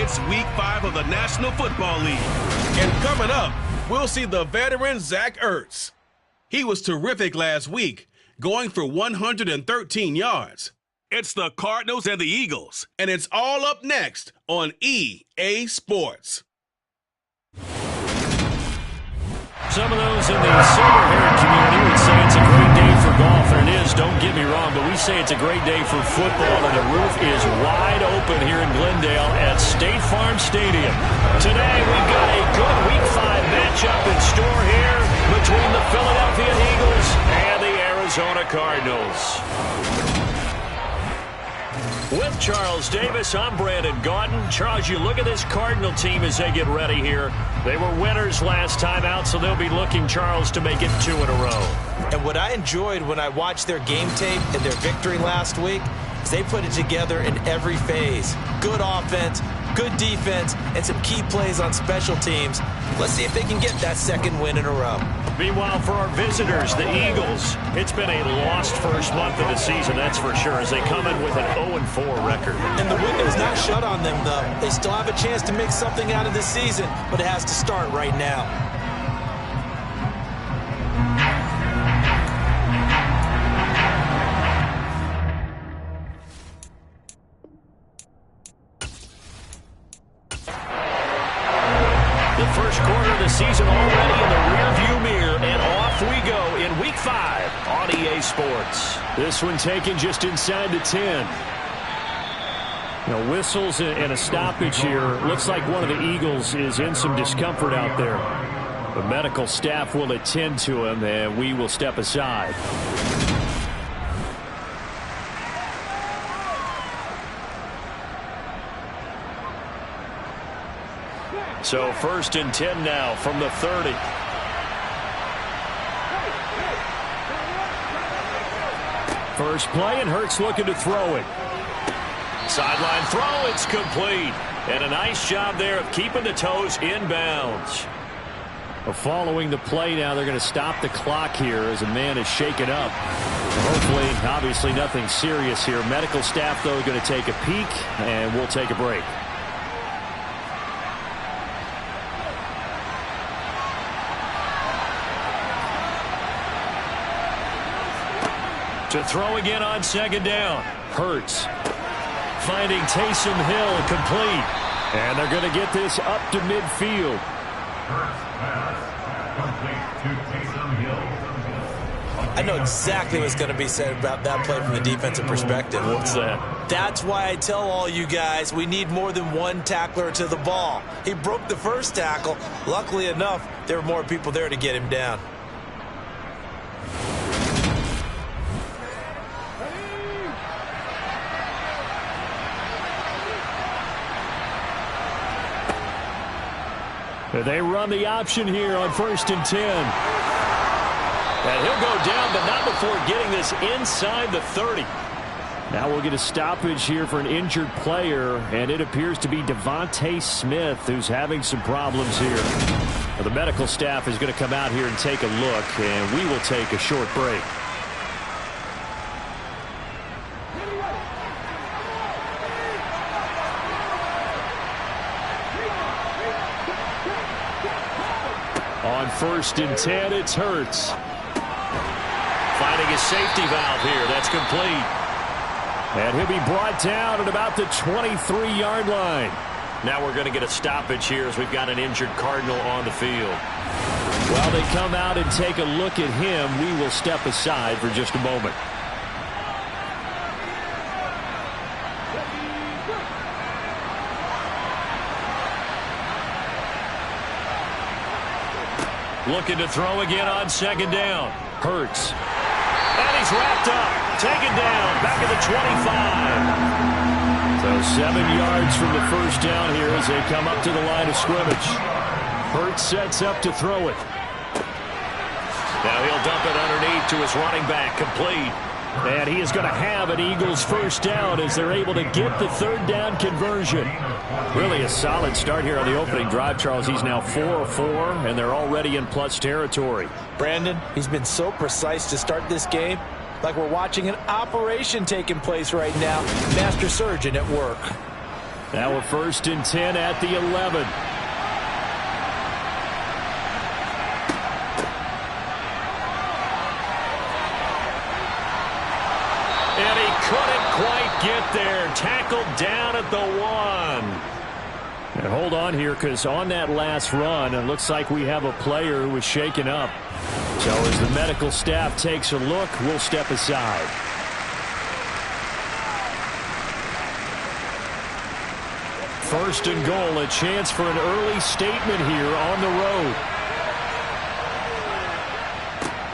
It's Week 5 of the National Football League. And coming up, we'll see the veteran Zach Ertz. He was terrific last week, going for 113 yards. It's the Cardinals and the Eagles, and it's all up next on EA Sports. Some of those in the silver-haired community would say it's a great day for golf, and it is, don't get me wrong, but we say it's a great day for football, and the roof is wide open here in Glendale at State Farm Stadium. Today, we've got a good Week 5 matchup in store here between the Philadelphia Eagles and the Arizona Cardinals. With Charles Davis, I'm Brandon Gaudin. Charles, you look at this Cardinal team as they get ready here. They were winners last time out, so they'll be looking, Charles, to make it 2 in a row. And what I enjoyed when I watched their game tape and their victory last week is they put it together in every phase. Good offense, good defense, and some key plays on special teams. Let's see if they can get that second win in a row. Meanwhile, for our visitors, the Eagles, it's been a lost first month of the season, that's for sure, as they come in with an 0-4 record. And the window's not shut on them, though. They still have a chance to make something out of this season, but it has to start right now. The first quarter of the season already in the rearview mirror, and off we go in Week 5 on EA Sports. This one taken just inside the 10. Now, whistles and a stoppage here. Looks like one of the Eagles is in some discomfort out there. The medical staff will attend to him, and we will step aside. So 1st and 10 now from the 30. First play, and Hurts looking to throw it. Sideline throw, it's complete. And a nice job there of keeping the toes inbounds. Well, following the play now, they're going to stop the clock here as a man is shaken up. Hopefully, obviously nothing serious here. Medical staff, though, going to take a peek, and we'll take a break. To throw again on 2nd down. Hurts finding Taysom Hill complete. And they're going to get this up to midfield. I know exactly what's going to be said about that play from the defensive perspective. What's that? That's why I tell all you guys we need more than one tackler to the ball. He broke the first tackle. Luckily enough, there were more people there to get him down. They run the option here on 1st and 10. And he'll go down, but not before getting this inside the 30. Now we'll get a stoppage here for an injured player, and it appears to be Devontae Smith who's having some problems here. Well, the medical staff is going to come out here and take a look, and we will take a short break. On 1st and 10, it's Hurts. Finding a safety valve here. That's complete. And he'll be brought down at about the 23-yard line. Now we're going to get a stoppage here as we've got an injured Cardinal on the field. While they come out and take a look at him, we will step aside for just a moment. Looking to throw again on 2nd down. Hurts. And he's wrapped up. Taken down. Back at the 25. So 7 yards from the first down here as they come up to the line of scrimmage. Hurts sets up to throw it. Now he'll dump it underneath to his running back. Complete. And he is going to have an Eagles first down as they're able to get the 3rd down conversion. Really a solid start here on the opening drive, Charles. He's now 4-4, and they're already in plus territory. Brandon, he's been so precise to start this game, like we're watching an operation taking place right now. Master surgeon at work. Now a 1st and 10 at the 11. And he couldn't quite get there. Tackled down at the 1. And hold on here, because on that last run, it looks like we have a player who was shaken up. So as the medical staff takes a look, we'll step aside. First and goal, a chance for an early statement here on the road.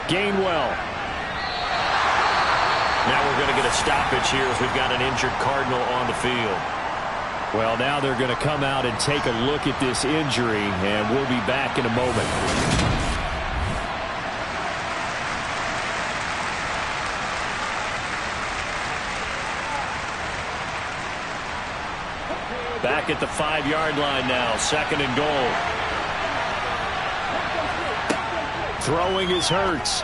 Gainwell. Now we're going to get a stoppage here as we've got an injured Cardinal on the field. Well, now they're going to come out and take a look at this injury, and we'll be back in a moment. Back at the 5-yard line now, 2nd and goal. Throwing is Hurts.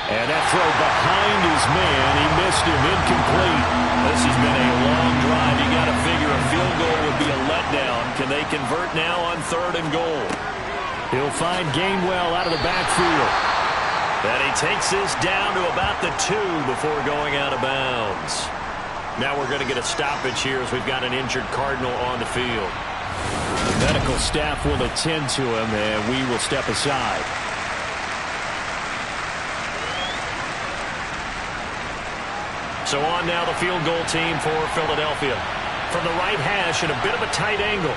And that throw behind his man, he missed him, incomplete. This has been a long drive. You got to figure a field goal would be a letdown. Can they convert now on 3rd and goal? He'll find Gainwell out of the backfield. And he takes this down to about the 2 before going out of bounds. Now we're going to get a stoppage here as we've got an injured Cardinal on the field. The medical staff will attend to him, and we will step aside. So on now the field goal team for Philadelphia. From the right hash in a bit of a tight angle.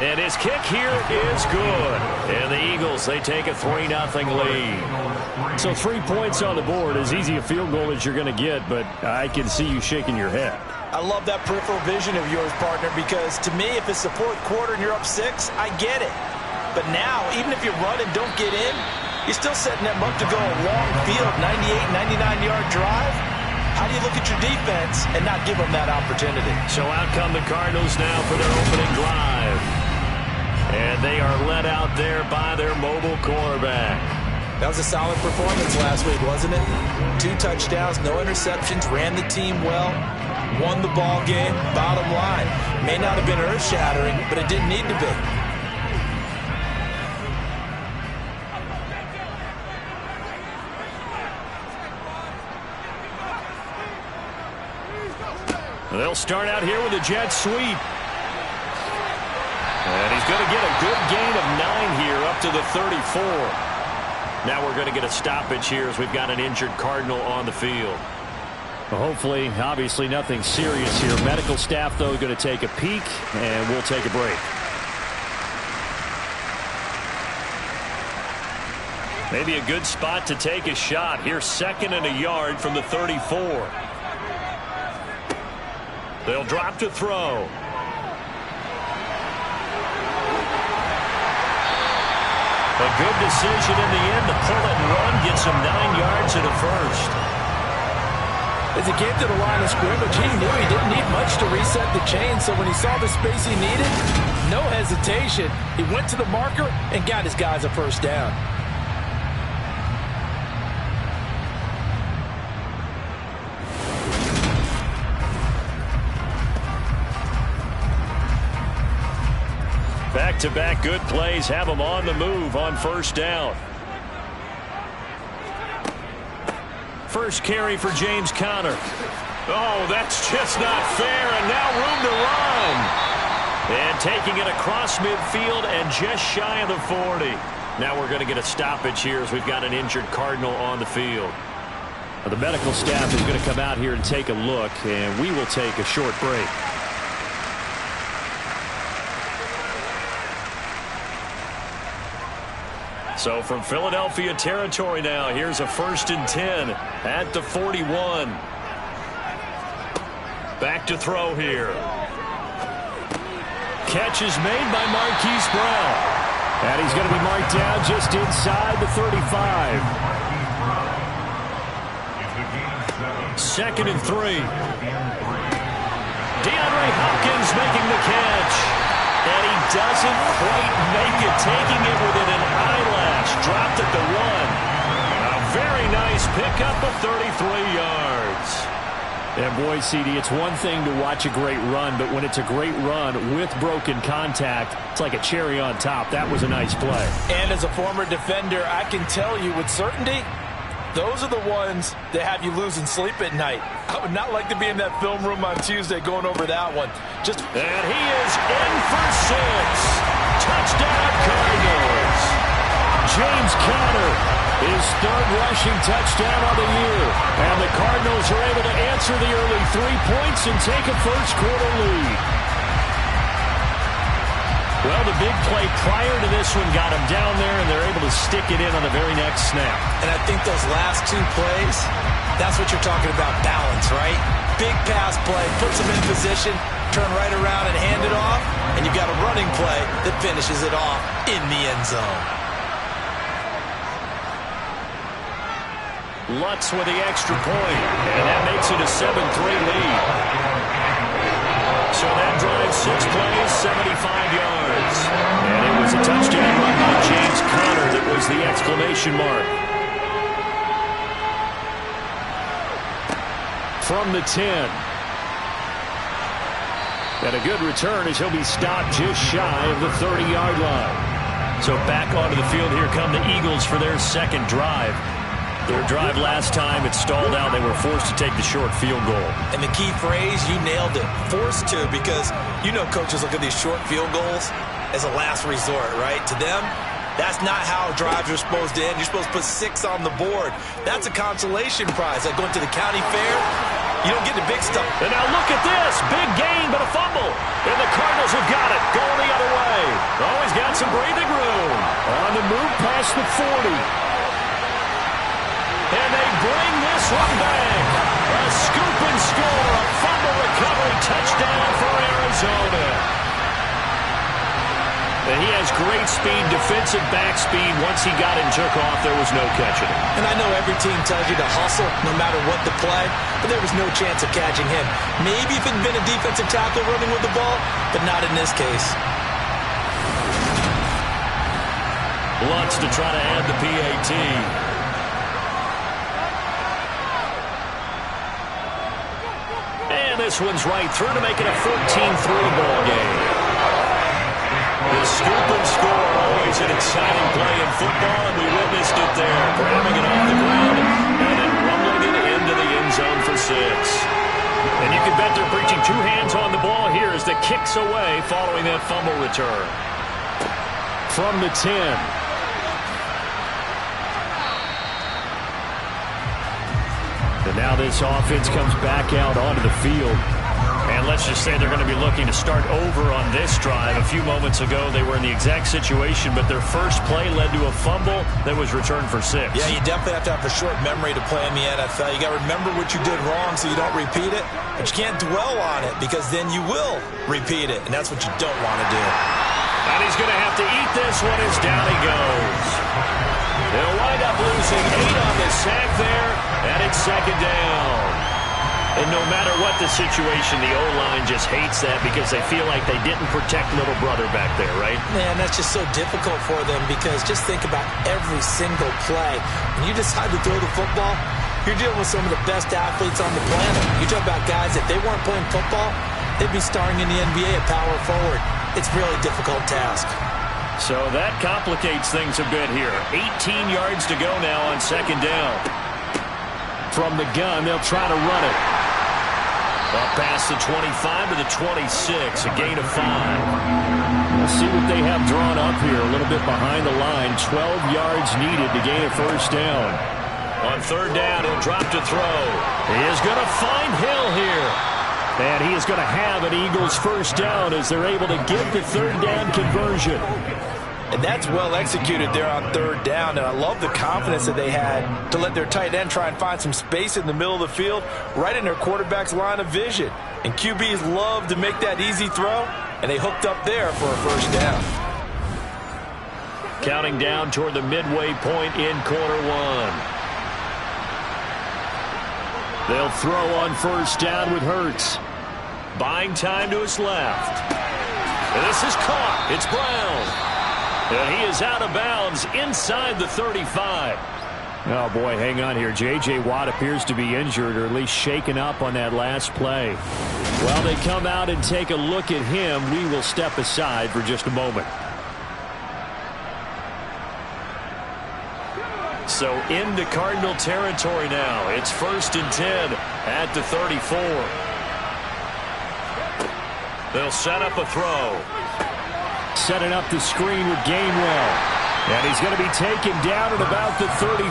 And his kick here is good. And the Eagles, they take a 3-0 lead. So 3 points on the board, as easy a field goal as you're going to get, but I can see you shaking your head. I love that peripheral vision of yours, partner, because to me, if it's the 4th quarter and you're up 6, I get it. But now, even if you run and don't get in, you're still setting them up to go a long field, 98, 99-yard drive. How do you look at your defense and not give them that opportunity? So out come the Cardinals now for their opening drive. And they are led out there by their mobile quarterback. That was a solid performance last week, wasn't it? 2 touchdowns, no interceptions, ran the team well, won the ball game. Bottom line, may not have been earth-shattering, but it didn't need to be. They'll start out here with a jet sweep. And he's going to get a good gain of 9 here up to the 34. Now we're going to get a stoppage here as we've got an injured Cardinal on the field. Well, hopefully, obviously nothing serious here. Medical staff, though, going to take a peek, and we'll take a break. Maybe a good spot to take a shot. Here's 2nd and a yard from the 34. They'll drop to throw. A good decision in the end to pull it and run, gets him 9 yards and a first. As he came to the line of scrimmage, he knew he didn't need much to reset the chain, so when he saw the space he needed, no hesitation. He went to the marker and got his guys a first down. Back-to-back good plays have him on the move on 1st down. First carry for James Conner. Oh, that's just not fair, and now room to run. And taking it across midfield and just shy of the 40. Now we're going to get a stoppage here as we've got an injured Cardinal on the field. Well, the medical staff is going to come out here and take a look, and we will take a short break. So from Philadelphia territory now, here's a 1st and 10 at the 41. Back to throw here. Catch is made by Marquise Brown. And he's going to be marked down just inside the 35. 2nd and 3. DeAndre Hopkins making the catch. And he doesn't quite make it, taking it within an eyelash. Dropped at the 1. A very nice pickup of 33 yards. And boy, CD, it's one thing to watch a great run, but when it's a great run with broken contact, it's like a cherry on top. That was a nice play. And as a former defender, I can tell you with certainty, those are the ones that have you losing sleep at night. I would not like to be in that film room on Tuesday going over that one. And he is in for 6. Touchdown, Cardinals. James Conner, his third rushing touchdown of the year. And the Cardinals are able to answer the early 3 points and take a first-quarter lead. Well, the big play prior to this one got him down there, and they're able to stick it in on the very next snap. And I think those last 2 plays, that's what you're talking about, balance, right? Big pass play, puts him in position, turn right around and hand it off, and you've got a running play that finishes it off in the end zone. Lutz with the extra point, and that makes it a 7-3 lead. So that drives 6 plays, 75 yards. And it was a touchdown run by James Conner that was the exclamation mark. From the 10. And a good return as he'll be stopped just shy of the 30-yard line. So back onto the field, here come the Eagles for their second drive. Their drive last time, it stalled out. They were forced to take the short field goal. And the key phrase, you nailed it, forced to, because you know coaches look at these short field goals as a last resort, right? To them, that's not how drives are supposed to end. You're supposed to put 6 on the board. That's a consolation prize. Like going to the county fair, you don't get the big stuff. And now look at this. Big gain, but a fumble. And the Cardinals have got it, going the other way. Always got some breathing room. On the move past the 40. And they bring this one back. A scoop and score, a fumble recovery touchdown for Arizona. And he has great speed, defensive back speed. Once he got it and took off, there was no catching him. And I know every team tells you to hustle no matter what the play, but there was no chance of catching him. Maybe if it had been a defensive tackle running with the ball, but not in this case. Lutz to try to add the PAT. And this one's right through to make it a 14-3 ball game. The scoop and score, always an exciting play in football, and we witnessed it there. Grabbing it off the ground and then rumbling it into the end zone for 6. And you can bet they're preaching 2 hands on the ball here as the kick's away following that fumble return. From the 10. And now this offense comes back out onto the field. And let's just say they're going to be looking to start over on this drive. A few moments ago, they were in the exact situation, but their first play led to a fumble that was returned for 6. Yeah, you definitely have to have a short memory to play in the NFL. You got to remember what you did wrong so you don't repeat it, but you can't dwell on it because then you will repeat it, and that's what you don't want to do. And he's going to have to eat this one as down he goes. They'll wind up losing 8 on the sack there, and it's second down. And no matter what the situation, the O-line just hates that because they feel like they didn't protect little brother back there, right? Man, that's just so difficult for them because just think about every single play. When you decide to throw the football, you're dealing with some of the best athletes on the planet. You talk about guys, if they weren't playing football, they'd be starring in the NBA at power forward. It's a really difficult task. So that complicates things a bit here. 18 yards to go now on second down. From the gun, they'll try to run it. Up past the 25 to the 26, a gain of 5. We'll see what they have drawn up here. A little bit behind the line. 12 yards needed to gain a first down. On third down, he'll drop to throw. He is going to find Hill here. And he is going to have an Eagles first down as they're able to get the third down conversion. And that's well executed there on third down. And I love the confidence that they had to let their tight end try and find some space in the middle of the field, right in their quarterback's line of vision. And QBs love to make that easy throw, and they hooked up there for a first down. Counting down toward the midway point in quarter 1. They'll throw on first down with Hurts. Buying time to his left. And this is caught. It's Brown. And he is out of bounds inside the 35. Oh, boy, hang on here. J.J. Watt appears to be injured, or at least shaken up on that last play. While they come out and take a look at him, we will step aside for just a moment. So into Cardinal territory now. It's 1st and 10 at the 34. They'll set up a throw. Setting up the screen with Gainwell. And he's going to be taken down at about the 33.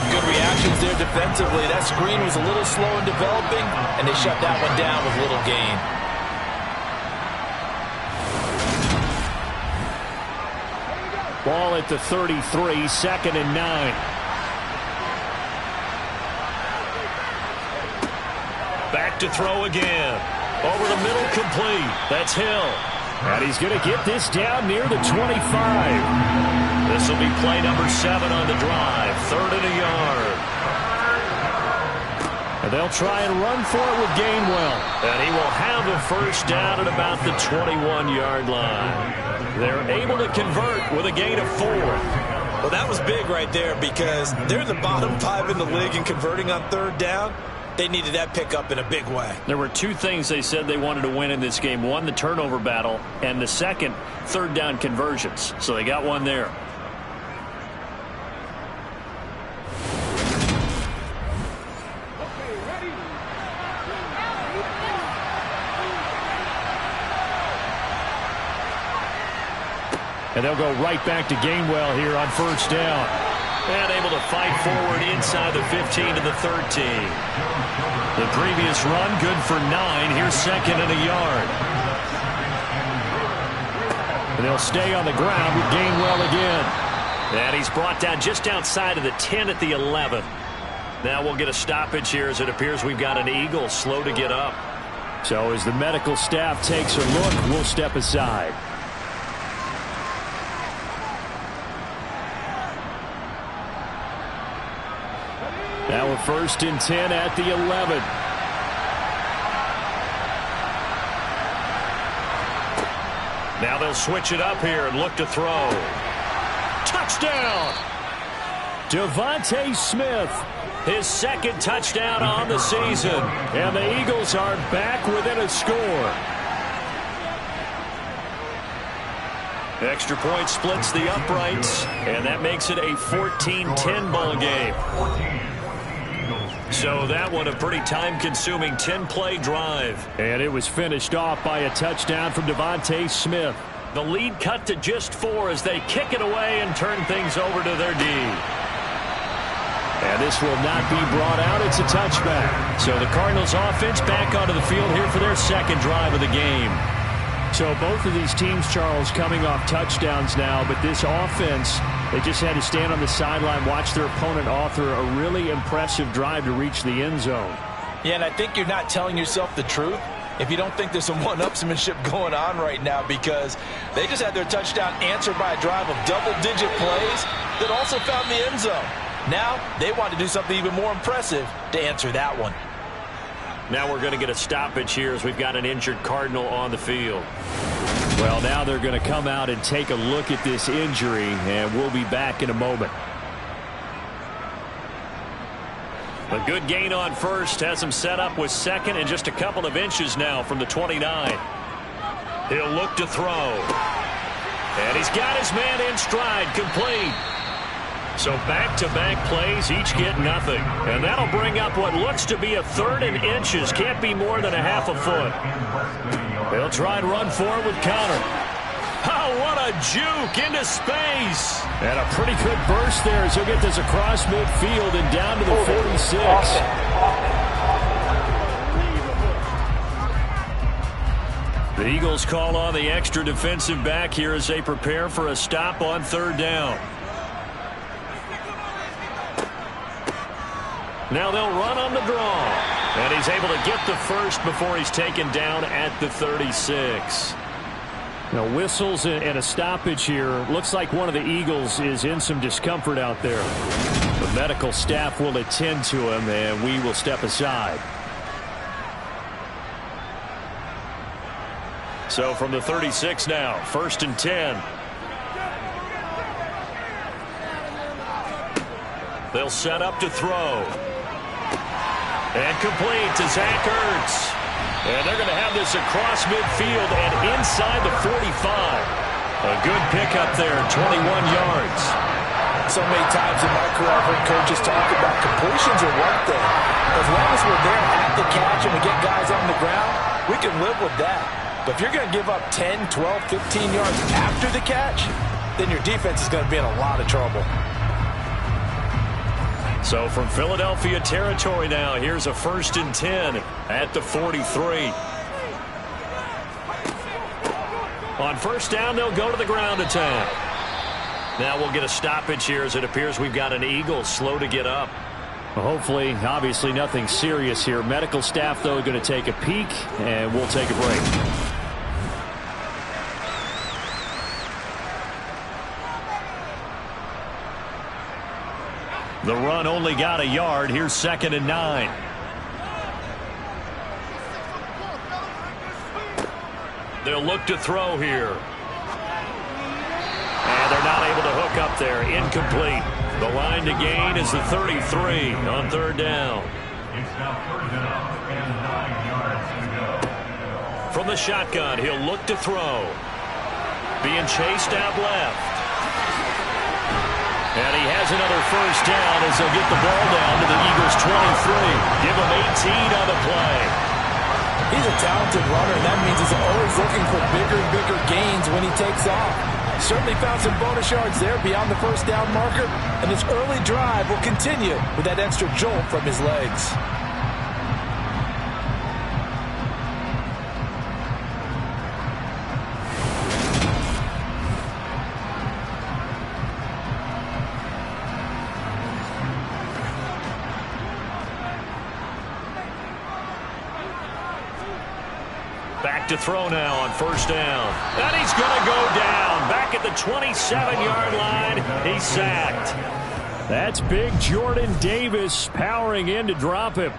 Good reactions there defensively. That screen was a little slow in developing, and they shut that one down with little gain. Ball at the 33, 2nd and 9. Back to throw again. Over the middle, complete. That's Hill. And he's going to get this down near the 25. This will be play number 7 on the drive. 3rd and a yard. And they'll try and run for it with Gainwell. And he will have a first down at about the 21-yard line. They're able to convert with a gain of 4. Well, that was big right there because they're in the bottom 5 in the league in converting on 3rd down. They needed that pickup in a big way. There were 2 things they said they wanted to win in this game. One, the turnover battle, and the second, 3rd down conversions. So they got one there. And they'll go right back to Gainwell here on 1st down. And able to fight forward inside the 15 to the 13. The previous run good for 9. Here's 2nd and a yard. And they'll stay on the ground with Gainwell again. And he's brought down just outside of the 10 at the 11. Now we'll get a stoppage here as it appears we've got an Eagle slow to get up. So as the medical staff takes a look, we'll step aside. Now a 1st and 10 at the 11. Now they'll switch it up here and look to throw. Touchdown! Devontae Smith, his 2nd touchdown on the season. And the Eagles are back within a score. Extra point splits the uprights, and that makes it a 14-10 ball game. So that one a pretty time-consuming 10-play drive. And it was finished off by a touchdown from Devontae Smith. The lead cut to just 4 as they kick it away and turn things over to their D. And this will not be brought out. It's a touchback. So the Cardinals offense back onto the field here for their 2nd drive of the game. So both of these teams, Charles, coming off touchdowns now, but this offense, they just had to stand on the sideline, watch their opponent author a really impressive drive to reach the end zone. Yeah, and I think you're not telling yourself the truth if you don't think there's some one-upsmanship going on right now, because they just had their touchdown answered by a drive of double-digit plays that also found the end zone. Now they want to do something even more impressive to answer that one. Now we're going to get a stoppage here as we've got an injured Cardinal on the field. Well, now they're going to come out and take a look at this injury, and we'll be back in a moment. A good gain on 1st has him set up with 2nd and just a couple of inches now from the 29. He'll look to throw. And he's got his man in stride, complete. So back-to-back plays, each get nothing. And that'll bring up what looks to be a 3rd and inches. Can't be more than a half a foot. They'll try and run for it with Connor. Oh, what a juke into space. And a pretty good burst there as he'll get this across midfield and down to the 46. The Eagles call on the extra defensive back here as they prepare for a stop on 3rd down. Now they'll run on the draw. And he's able to get the 1st before he's taken down at the 36. Now whistles and a stoppage here. Looks like one of the Eagles is in some discomfort out there. The medical staff will attend to him, and we will step aside. So from the 36 now, 1st and 10. They'll set up to throw. And complete to Zach Ertz. And they're going to have this across midfield and inside the 45. A good pickup there, 21 yards. So many times in my career I've heard coaches talk about completions are one thing. As long as we're there at the catch and we get guys on the ground, we can live with that. But if you're going to give up 10, 12, 15 yards after the catch, then your defense is going to be in a lot of trouble. So from Philadelphia territory now, here's a 1st and 10 at the 43. On 1st down, they'll go to the ground attack. Now we'll get a stoppage here as it appears we've got an Eagle slow to get up. Well, hopefully, obviously nothing serious here. Medical staff, though, going to take a peek, and we'll take a break. The run only got a yard. Here's 2nd and 9. They'll look to throw here. And they're not able to hook up there. Incomplete. The line to gain is the 33 on 3rd down. It's now 3rd down and 9 yards to go. From the shotgun, he'll look to throw. Being chased out left. And he has another 1st down as they'll get the ball down to the Eagles' 23. Give him 18 on the play. He's a talented runner, and that means he's always looking for bigger and bigger gains when he takes off. Certainly found some bonus yards there beyond the 1st down marker, and this early drive will continue with that extra jolt from his legs. Back to throw now on 1st down. And he's going to go down. Back at the 27-yard line. He's sacked. That's big Jordan Davis powering in to drop him.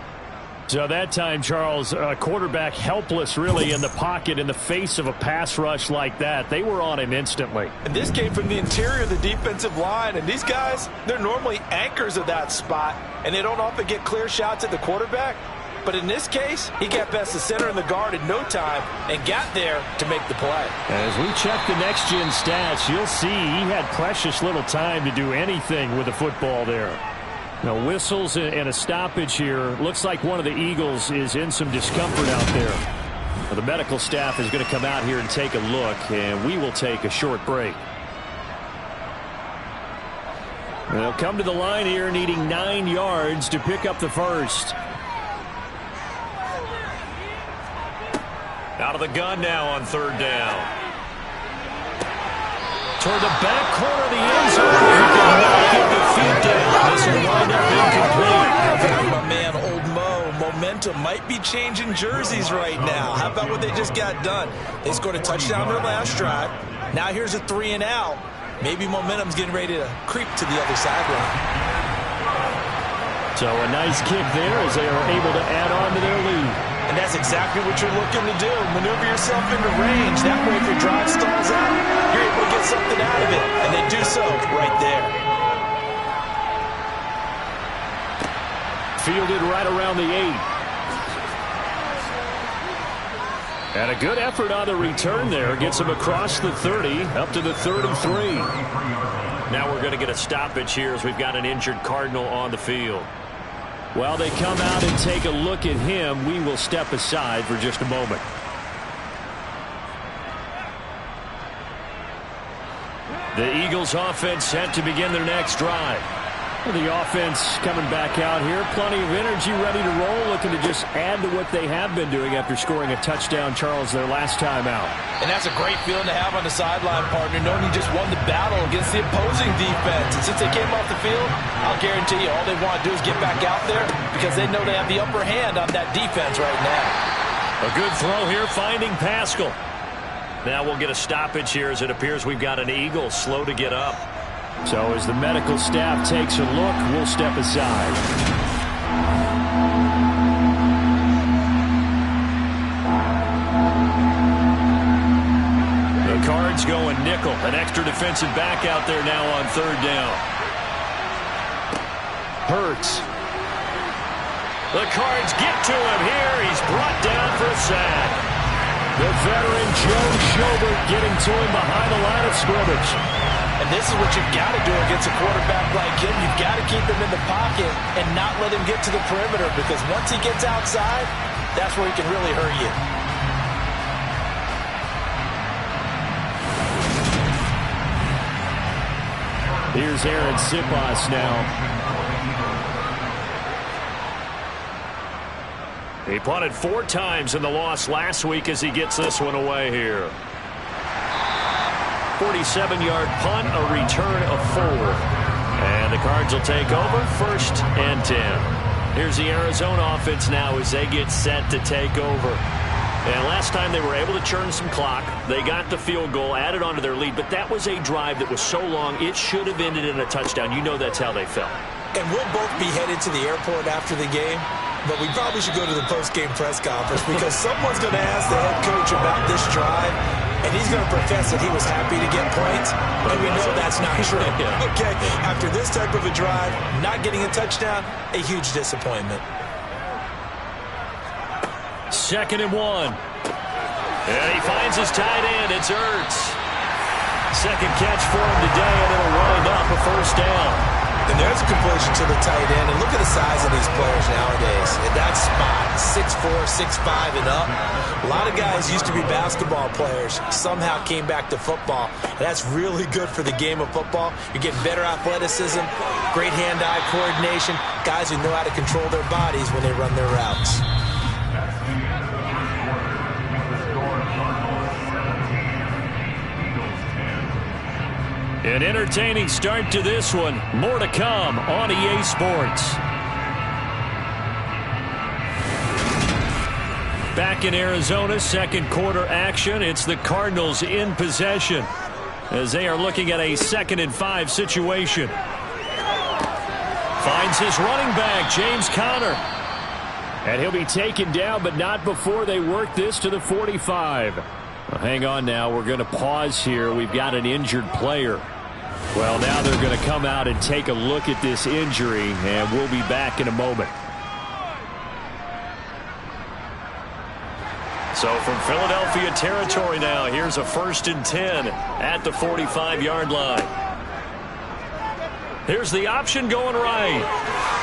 So that time, Charles, quarterback helpless really in the pocket in the face of a pass rush like that. They were on him instantly. And this came from the interior of the defensive line. And these guys, they're normally anchors of that spot. And they don't often get clear shots at the quarterback. But in this case, he got past the center and the guard in no time and got there to make the play. As we check the next-gen stats, you'll see he had precious little time to do anything with the football there. Now, whistles and a stoppage here. Looks like one of the Eagles is in some discomfort out there. Well, the medical staff is going to come out here and take a look, and we will take a short break. They'll come to the line here needing 9 yards to pick up the 1st. Out of the gun now on 3rd down. Toward the back corner of the end zone. He cannot get the feet down. This will wind up incomplete. My man, Old Mo, momentum might be changing jerseys right now. How about what they just got done? They scored a touchdown their last drive. Now here's a 3 and out. Maybe momentum's getting ready to creep to the other sideline. So a nice kick there as they are able to add on to their lead. And that's exactly what you're looking to do. Maneuver yourself into range. That way, if your drive stalls out, you're able to get something out of it. And they do so right there. Fielded right around the 8. And a good effort on the return there. Gets him across the 30, up to the 33. Now we're going to get a stoppage here as we've got an injured Cardinal on the field. While they come out and take a look at him, we will step aside for just a moment. The Eagles offense set to begin their next drive. Well, the offense coming back out here. Plenty of energy, ready to roll, looking to just add to what they have been doing after scoring a touchdown, Charles, their last time out. And that's a great feeling to have on the sideline, partner, knowing you just won the battle against the opposing defense. And since they came off the field, I'll guarantee you all they want to do is get back out there because they know they have the upper hand on that defense right now. A good throw here, finding Pascal. Now we'll get a stoppage here as it appears we've got an Eagle slow to get up. So as the medical staff takes a look, we'll step aside. The Cards going nickel. An extra defensive back out there now on 3rd down. Hurts. The Cards get to him here. He's brought down for a sack. The veteran Joe Schobert getting to him behind the line of scrimmage. And this is what you've got to do against a quarterback like him. You've got to keep him in the pocket and not let him get to the perimeter, because once he gets outside, that's where he can really hurt you. Here's Aaron Sipas now. He punted 4 times in the loss last week as he gets this one away here. 47-yard punt, a return of 4. And the Cards will take over, 1st and 10. Here's the Arizona offense now as they get set to take over. And last time they were able to churn some clock. They got the field goal, added on to their lead, but that was a drive that was so long it should have ended in a touchdown. You know that's how they felt. And we'll both be headed to the airport after the game, but we probably should go to the post-game press conference, because someone's going to ask the head coach about this drive, and he's going to profess that he was happy to get points, and we know that's not true. Okay, after this type of a drive, not getting a touchdown, a huge disappointment. 2nd and 1. And he finds his tight end. It's Ertz. Second catch for him today, and it'll wind up a 1st down. And there's a completion to the tight end. And look at the size of these players nowadays. In that spot, 6'4", 6'5", and up. A lot of guys used to be basketball players, somehow came back to football. And that's really good for the game of football. You're getting better athleticism, great hand-eye coordination, guys who know how to control their bodies when they run their routes. An entertaining start to this one. More to come on EA Sports. Back in Arizona, 2nd quarter action. It's the Cardinals in possession as they are looking at a 2nd and 5 situation. Finds his running back, James Conner. And he'll be taken down, but not before they work this to the 45. Well, hang on now. We're going to pause here. We've got an injured player. Well, now they're going to come out and take a look at this injury, and we'll be back in a moment. So from Philadelphia territory now, here's a 1st and 10 at the 45-yard line. Here's the option going right.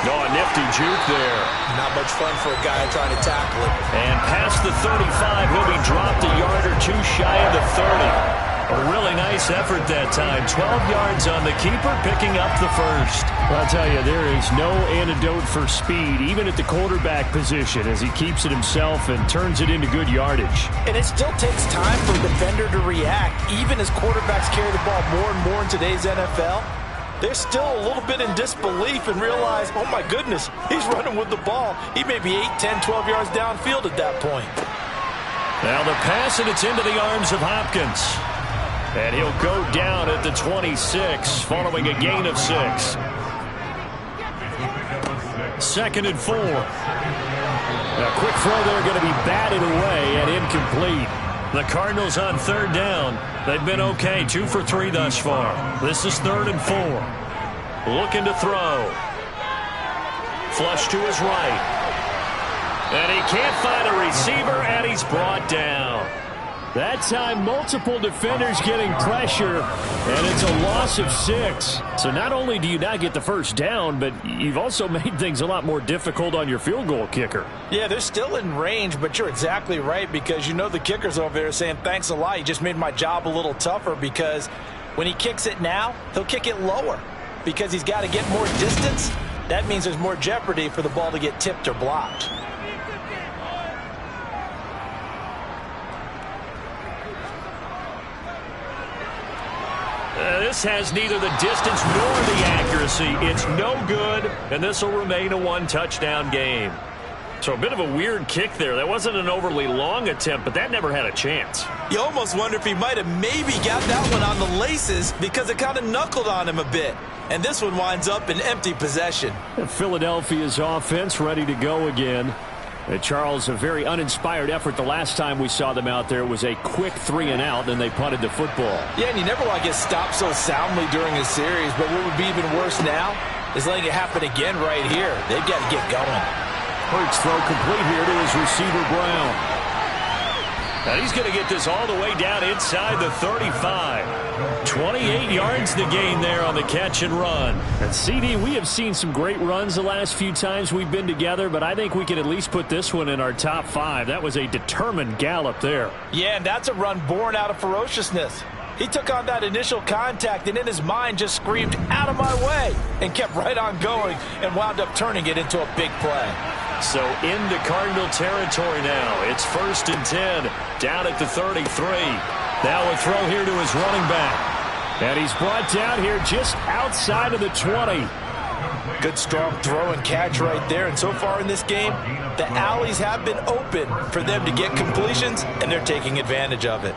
No, a nifty juke there. Not much fun for a guy trying to tackle it. And past the 35, he'll be dropped a yard or 2 shy of the 30. A really nice effort that time. 12 yards on the keeper, picking up the 1st. I'll tell you, there is no antidote for speed, even at the quarterback position, as he keeps it himself and turns it into good yardage. And it still takes time for a defender to react, even as quarterbacks carry the ball more and more in today's NFL. They're still a little bit in disbelief and realize, oh my goodness, he's running with the ball. He may be 8, 10, 12 yards downfield at that point. Now the pass, and it's into the arms of Hopkins. And he'll go down at the 26, following a gain of 6. 2nd and 4. A quick throw there going to be batted away and incomplete. The Cardinals on 3rd down. They've been okay, 2 for 3 thus far. This is 3rd and 4. Looking to throw. Flush to his right. And he can't find a receiver, and he's brought down. That time, multiple defenders getting pressure, and it's a loss of 6. So not only do you not get the 1st down, but you've also made things a lot more difficult on your field goal kicker. Yeah, they're still in range, but you're exactly right, because you know the kicker's over there saying, thanks a lot, you just made my job a little tougher, because when he kicks it now, he'll kick it lower, because he's got to get more distance. That means there's more jeopardy for the ball to get tipped or blocked. This has neither the distance nor the accuracy. It's no good, and this will remain a 1-touchdown game. So a bit of a weird kick there. That wasn't an overly long attempt, but that never had a chance. You almost wonder if he might have maybe got that one on the laces, because it kind of knuckled on him a bit. And this one winds up in empty possession. Philadelphia's offense ready to go again. Charles, a very uninspired effort the last time we saw them out there. It was a quick 3-and-out, and they punted the football. Yeah, and you never want to get stopped so soundly during a series, but what would be even worse now is letting it happen again right here. They've got to get going. Hurts throw complete here to his receiver, Brown. And he's going to get this all the way down inside the 35. 28 yards to gain there on the catch and run. And CD, we have seen some great runs the last few times we've been together, but I think we can at least put this one in our top 5. That was a determined gallop there. Yeah, and that's a run born out of ferociousness. He took on that initial contact and in his mind just screamed, "Out of my way," and kept right on going and wound up turning it into a big play. So into Cardinal territory now. It's 1st and 10 down at the 33. Now a throw here to his running back. And he's brought down here just outside of the 20. Good strong throw and catch right there. And so far in this game, the alleys have been open for them to get completions, and they're taking advantage of it.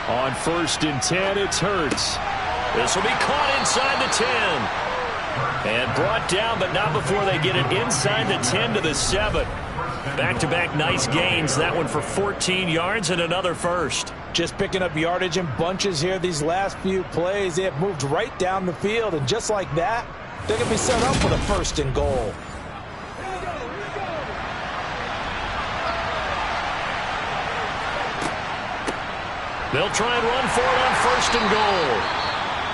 On 1st and 10, it's Hurts. This will be caught inside the 10. And brought down, but not before they get it inside the 10 to the 7. Back-to-back nice gains. That one for 14 yards and another first. Just picking up yardage in bunches here these last few plays. They have moved right down the field, and just like that, they're going to be set up for the 1st and goal. They'll try and run for it on 1st and goal.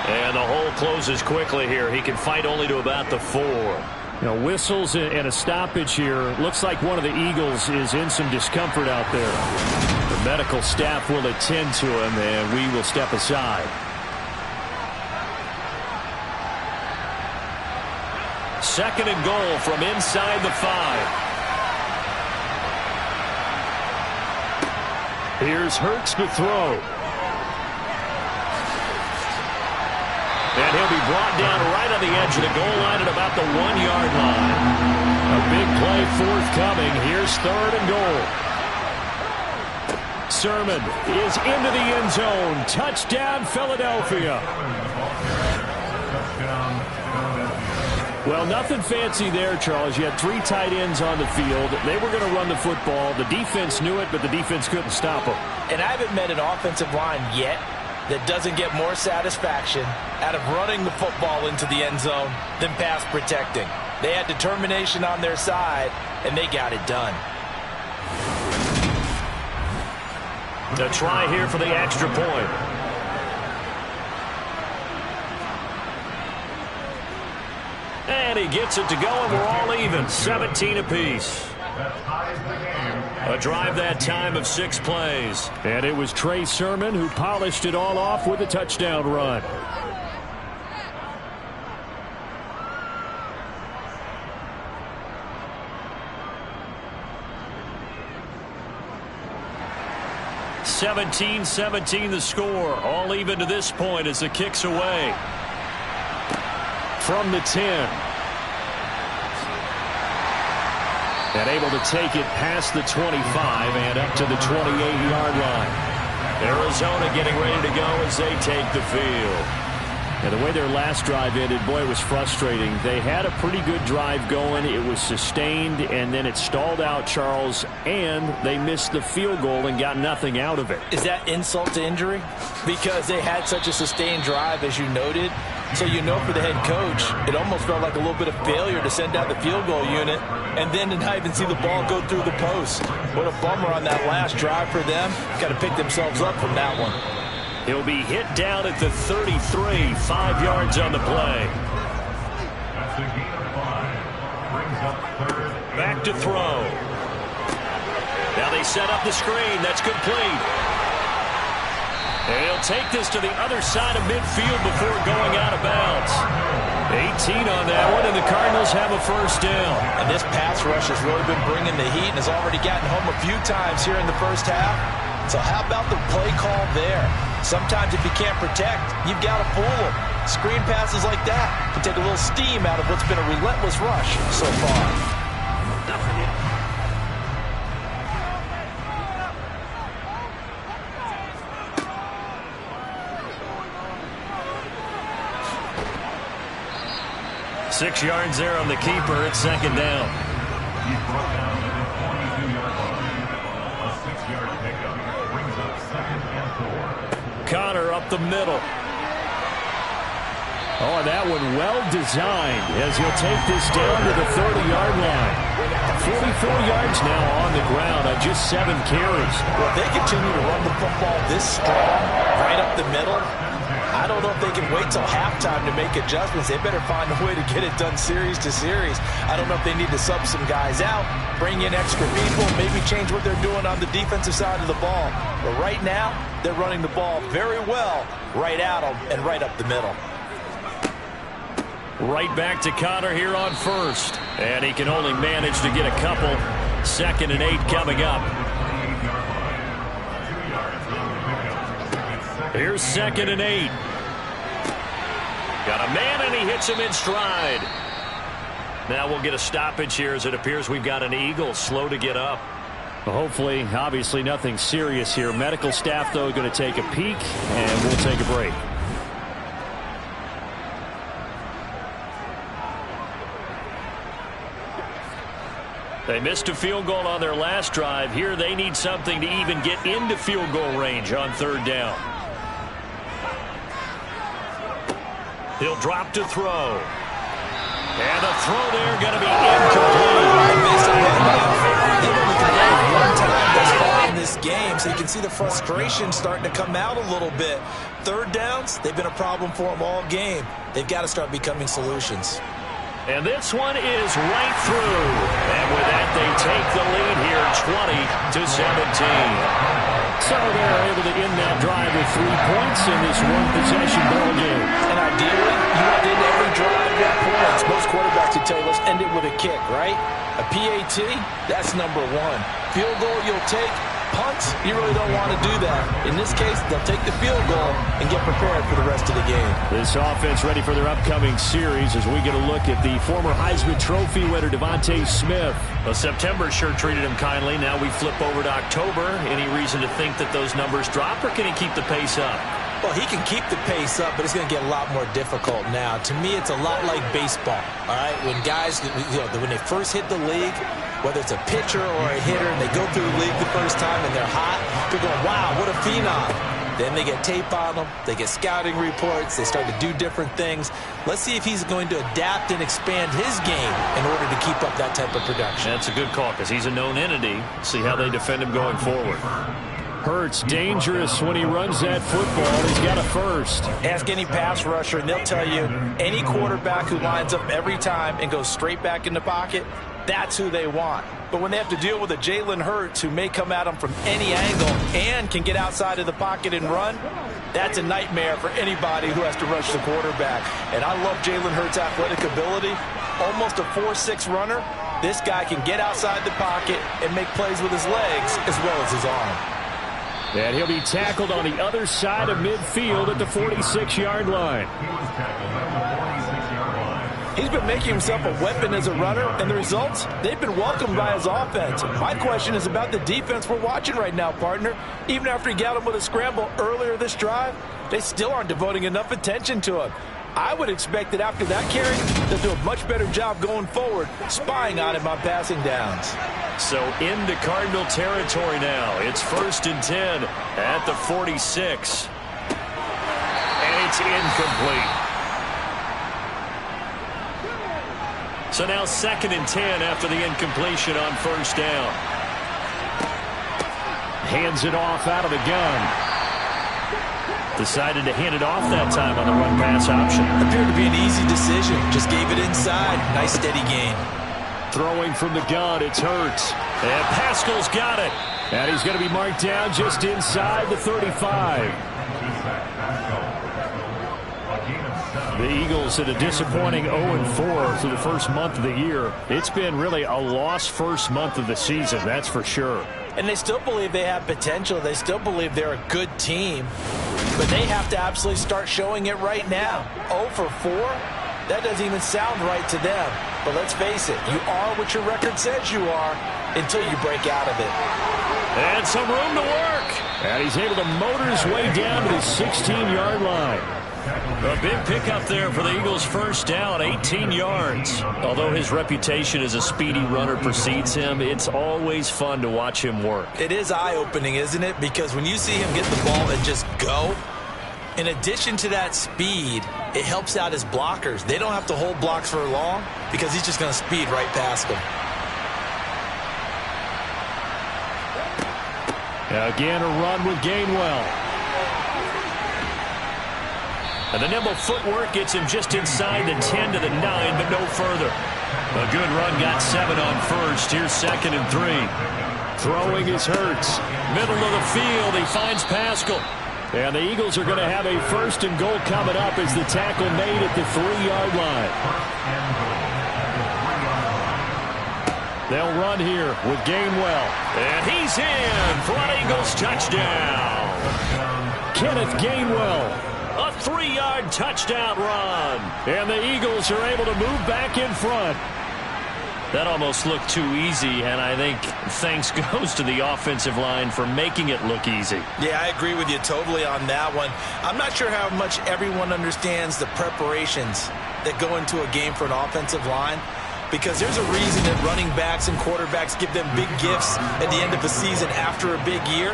And the hole closes quickly here. He can fight only to about the 4. You know, whistles and a stoppage here. Looks like one of the Eagles is in some discomfort out there. The medical staff will attend to him, and we will step aside. Second and goal from inside the 5. Here's Hurts to throw. And he'll be brought down right on the edge of the goal line at about the 1-yard line. A big play forthcoming. Here's 3rd and goal. Sermon is into the end zone. Touchdown, Philadelphia. Well, nothing fancy there, Charles. You had 3 tight ends on the field. They were going to run the football. The defense knew it, but the defense couldn't stop them. And I haven't met an offensive line yet that doesn't get more satisfaction out of running the football into the end zone than pass protecting. They had determination on their side, and they got it done. The try here for the extra point. And he gets it to go, and we're all even. 17 apiece. A drive that time of 6 plays. And it was Trey Sermon who polished it all off with a touchdown run. (17-17) the score. All even to this point as the kick's away. From the 10. And able to take it past the 25 and up to the 28-yard line. Arizona getting ready to go as they take the field. And the way their last drive ended, boy, it was frustrating. They had a pretty good drive going. It was sustained, and then it stalled out, Charles, and they missed the field goal and got nothing out of it. Is that insult to injury? Because they had such a sustained drive, as you noted. So you know for the head coach, it almost felt like a little bit of failure to send out the field goal unit and then to not even see the ball go through the post. What a bummer on that last drive for them. Got to pick themselves up from that one. He'll be hit down at the 33, 5 yards on the play. That's a gain of 5. Brings up 3rd. Back to throw. Now they set up the screen. That's complete. And he'll take this to the other side of midfield before going out of bounds. 18 on that one, and the Cardinals have a first down. And this pass rush has really been bringing the heat and has already gotten home a few times here in the first half. So how about the play call there? Sometimes if you can't protect, you've got to fool them. Screen passes like that can take a little steam out of what's been a relentless rush so far. 6 yards there on the keeper. It's 2nd down. up the middle. Oh, and that one well designed as he'll take this down to the 30-yard line. 44 yards now on the ground on just 7 carries. Well, if they continue to run the football this strong, right up the middle, I don't know if they can wait till halftime to make adjustments. They better find a way to get it done series to series. I don't know if they need to sub some guys out, bring in extra people, maybe change what they're doing on the defensive side of the ball. But right now, they're running the ball very well right at them and right up the middle. Right back to Connor here on first. And he can only manage to get a couple. 2nd and 8 coming up. Here's 2nd and 8. Got a man, and he hits him in stride. Now we'll get a stoppage here as it appears we've got an Eagle slow to get up. Well, hopefully, obviously nothing serious here. Medical staff, though, going to take a peek, and we'll take a break. They missed a field goal on their last drive. Here they need something to even get into field goal range on 3rd down. He'll drop to throw. And the throw there going to be incomplete. In this game, so you can see the frustration starting to come out a little bit. 3rd downs, they've been a problem for them all game. They've got to start becoming solutions. And this one is right through. And with that, they take the lead here, 20-17. So they're able to end that drive with 3 points in this one-possession ball game. And ideally, you want to end every drive with points. Most quarterbacks would tell you, let's end it with a kick, right? A PAT, that's number 1. Field goal you'll take. Punts, you really don't want to do that. In this case, they'll take the field goal and get prepared for the rest of the game. This offense ready for their upcoming series as we get a look at the former Heisman Trophy winner, Devontae Smith. Well, September sure treated him kindly. Now we flip over to October. Any reason to think that those numbers drop, or can he keep the pace up? Well, he can keep the pace up, but it's going to get a lot more difficult now. To me, it's a lot like baseball, all right? When guys, when they first hit the league, whether it's a pitcher or a hitter, and they go through the league the first time and they're hot, they're going, wow, what a phenom. Then they get tape on them, they get scouting reports, they start to do different things. Let's see if he's going to adapt and expand his game in order to keep up that type of production. That's a good call because he's a known entity. See how they defend him going forward. Hurts dangerous when he runs that football. He's got a first. Ask any pass rusher, and they'll tell you any quarterback who lines up every time and goes straight back in the pocket, that's who they want. But when they have to deal with a Jalen Hurts who may come at them from any angle and can get outside of the pocket and run, that's a nightmare for anybody who has to rush the quarterback. And I love Jalen Hurts' athletic ability. Almost a 4.6 runner. This guy can get outside the pocket and make plays with his legs as well as his arm. And he'll be tackled on the other side of midfield at the 46-yard line. He's been making himself a weapon as a runner, and the results, they've been welcomed by his offense. My question is about the defense we're watching right now, partner. Even after he got him with a scramble earlier this drive, they still aren't devoting enough attention to him. I would expect that after that carry, they'll do a much better job going forward, spying on him on passing downs. So into Cardinal territory now. It's 1st and 10 at the 46. And it's incomplete. So now 2nd and 10 after the incompletion on 1st down. Hands it off out of the gun. Decided to hand it off that time on the run-pass option. Appeared to be an easy decision. Just gave it inside. Nice steady gain. Throwing from the gun, it's Hurts. And Pascal's got it. And he's going to be marked down just inside the 35. The Eagles at a disappointing 0-4 through the first month of the year. It's been really a lost first month of the season, that's for sure. And they still believe they have potential. They still believe they're a good team. But they have to absolutely start showing it right now. 0 for 4? That doesn't even sound right to them. But let's face it, you are what your record says you are until you break out of it. And some room to work. And he's able to motor his way down to the 16-yard line. A big pickup there for the Eagles' first down, 18 yards. Although his reputation as a speedy runner precedes him, it's always fun to watch him work. It is eye-opening, isn't it? Because when you see him get the ball and just go, In addition to that speed, it helps out his blockers. They don't have to hold blocks for long because he's just going to speed right past them. Again, a run with Gainwell. And the nimble footwork gets him just inside the 10 to the 9, but no further. A good run got 7 on first. Here's 2nd and 3. Throwing is Hurts. Middle of the field, he finds Pascal. And the Eagles are going to have a 1st and goal coming up as the tackle made at the 3-yard line. They'll run here with Gainwell. And he's in for an Eagles touchdown. Kenneth Gainwell. A 3-yard touchdown run. And the Eagles are able to move back in front. That almost looked too easy, and I think thanks goes to the offensive line for making it look easy. Yeah, I agree with you totally on that one. I'm not sure how much everyone understands the preparations that go into a game for an offensive line, because there's a reason that running backs and quarterbacks give them big gifts at the end of the season after a big year.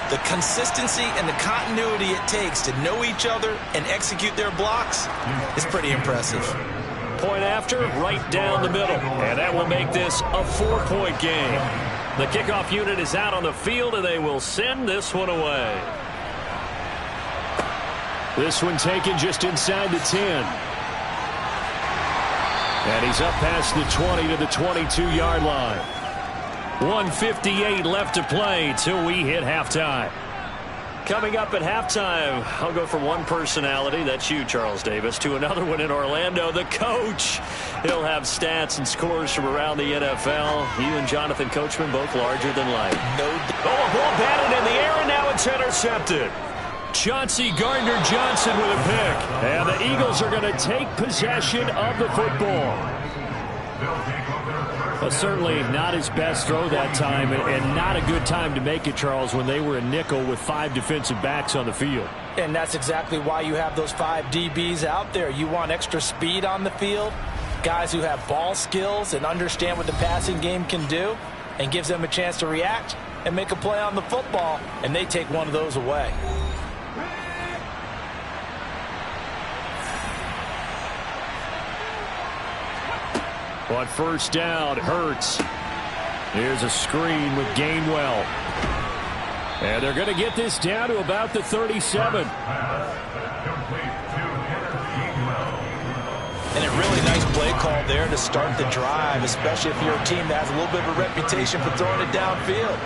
The consistency and the continuity it takes to know each other and execute their blocks is pretty impressive. Point after, right down the middle. And that will make this a 4-point game. The kickoff unit is out on the field, and they will send this one away. This one taken just inside the 10. And he's up past the 20 to the 22-yard line. 1:58 left to play till we hit halftime. Coming up at halftime, I'll go from one personality, that's you, Charles Davis, to another one in Orlando, the coach. He'll have stats and scores from around the NFL. He and Jonathan Coachman both larger than life. A ball batted in the air, and now it's intercepted. Chauncey Gardner-Johnson with a pick. And the Eagles are going to take possession of the football. Well, certainly not his best throw that time, and not a good time to make it, Charles, when they were a nickel with 5 defensive backs on the field. And that's exactly why you have those 5 DBs out there. You want extra speed on the field, guys who have ball skills and understand what the passing game can do, and gives them a chance to react and make a play on the football, and they take one of those away. On first down, Hurts. Here's a screen with Gainwell. And they're going to get this down to about the 37. And a really nice play call there to start the drive, especially if you're a team that has a little bit of a reputation for throwing it downfield.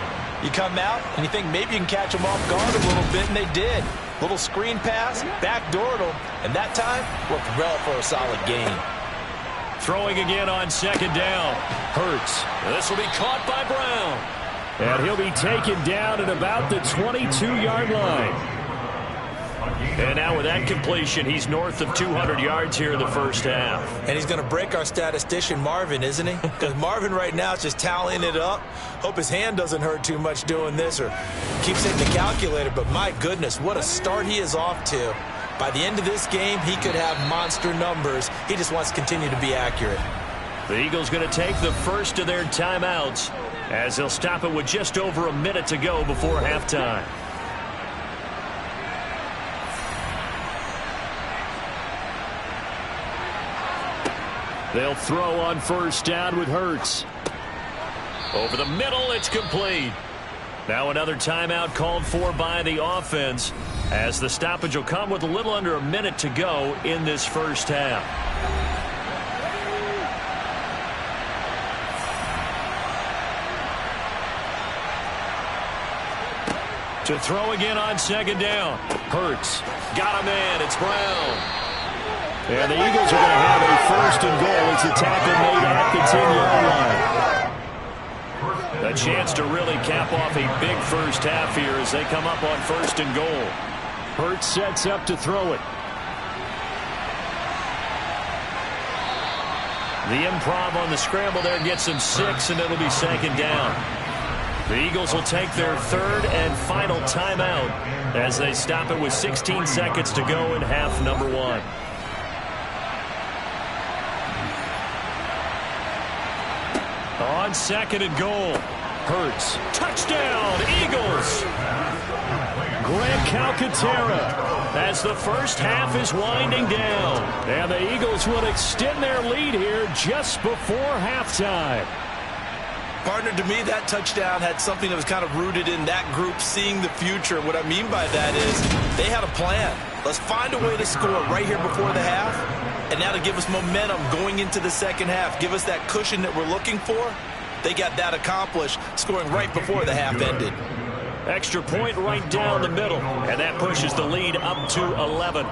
You come out and you think maybe you can catch them off guard a little bit, and they did. Little screen pass, backdoored them, and that time worked well for a solid gain. Throwing again on second down. Hurts. This will be caught by Brown. And he'll be taken down at about the 22-yard line. And now with that completion, he's north of 200 yards here in the first half. And he's going to break our statistician, Marvin, isn't he? Because Marvin right now is just tallying it up. Hope his hand doesn't hurt too much doing this or keeps hitting the calculator. But my goodness, what a start he is off to. By the end of this game, he could have monster numbers. He just wants to continue to be accurate. The Eagles going to take the first of their timeouts as they'll stop it with just over a minute to go before halftime. They'll throw on first down with Hurts. Over the middle, it's complete. Now another timeout called for by the offense as the stoppage will come with a little under a minute to go in this first half. To throw again on second down. Hurts. Got a man. It's Brown. And the Eagles are going to have a first and goal as the tackle made at the 10-yard line. A chance to really cap off a big first half here as they come up on first and goal. Hurts sets up to throw it. The improv on the scramble there gets them 6, and it'll be second down. The Eagles will take their third and final timeout as they stop it with 16 seconds to go in half number 1. On second and goal. Hurts. Touchdown, Eagles! Grant Calcaterra, as the first half is winding down. And the Eagles will extend their lead here just before halftime. Partner, to me, that touchdown had something that was kind of rooted in that group seeing the future. What I mean by that is they had a plan. Let's find a way to score right here before the half, and now to give us momentum going into the second half, give us that cushion that we're looking for. They got that accomplished, scoring right before the half ended. Extra point right down the middle, and that pushes the lead up to 11.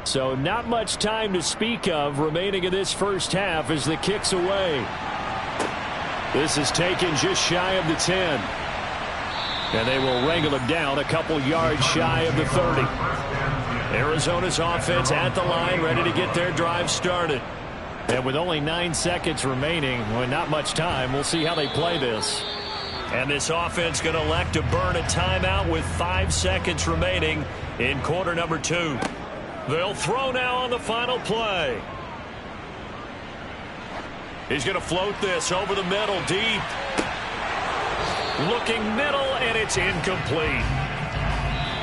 So not much time to speak of remaining in this first half as the kick's away. This is taken just shy of the 10. And they will wrangle him down a couple yards shy of the 30. Arizona's offense at the line, ready to get their drive started. And with only 9 seconds remaining, well, not much time, we'll see how they play this. And this offense going to elect to burn a timeout with 5 seconds remaining in quarter number 2. They'll throw now on the final play. He's going to float this over the middle, deep. Looking middle, and it's incomplete.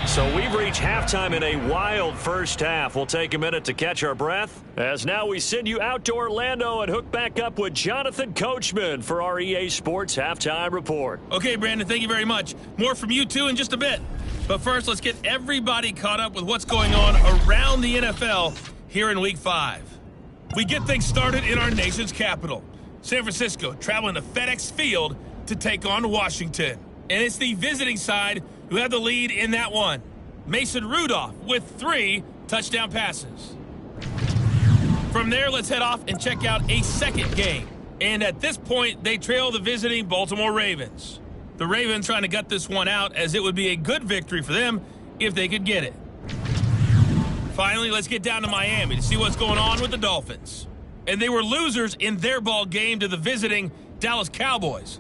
So we've reached halftime in a wild first half. We'll take a minute to catch our breath, as now we send you out to Orlando and hook back up with Jonathan Coachman for our EA Sports Halftime Report. Okay, Brandon, thank you very much. More from you, too, in just a bit. But first, let's get everybody caught up with what's going on around the NFL here in Week 5. We get things started in our nation's capital, San Francisco, traveling to FedEx Field to take on Washington. And it's the visiting side who have the lead in that one. Mason Rudolph with 3 touchdown passes. From there, let's head off and check out a second game. And at this point, they trail the visiting Baltimore Ravens. The Ravens trying to gut this one out, as it would be a good victory for them if they could get it. Finally, let's get down to Miami to see what's going on with the Dolphins. And they were losers in their ball game to the visiting Dallas Cowboys.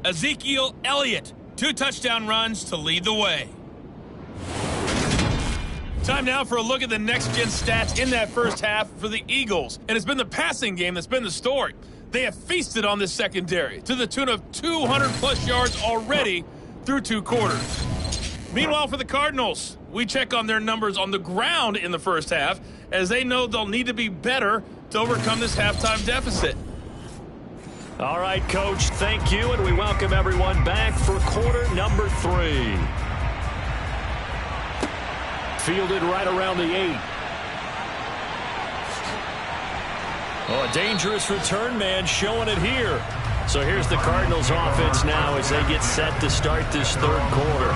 Ezekiel Elliott, 2 touchdown runs to lead the way. Time now for a look at the next-gen stats in that first half for the Eagles. And it's been the passing game that's been the story. They have feasted on this secondary to the tune of 200-plus yards already through 2 quarters. Meanwhile, for the Cardinals, we check on their numbers on the ground in the first half, as they know they'll need to be better to overcome this halftime deficit. All right, Coach, thank you, and we welcome everyone back for quarter number 3. Fielded right around the 8. Oh, a dangerous return man showing it here. So here's the Cardinals offense now as they get set to start this third quarter.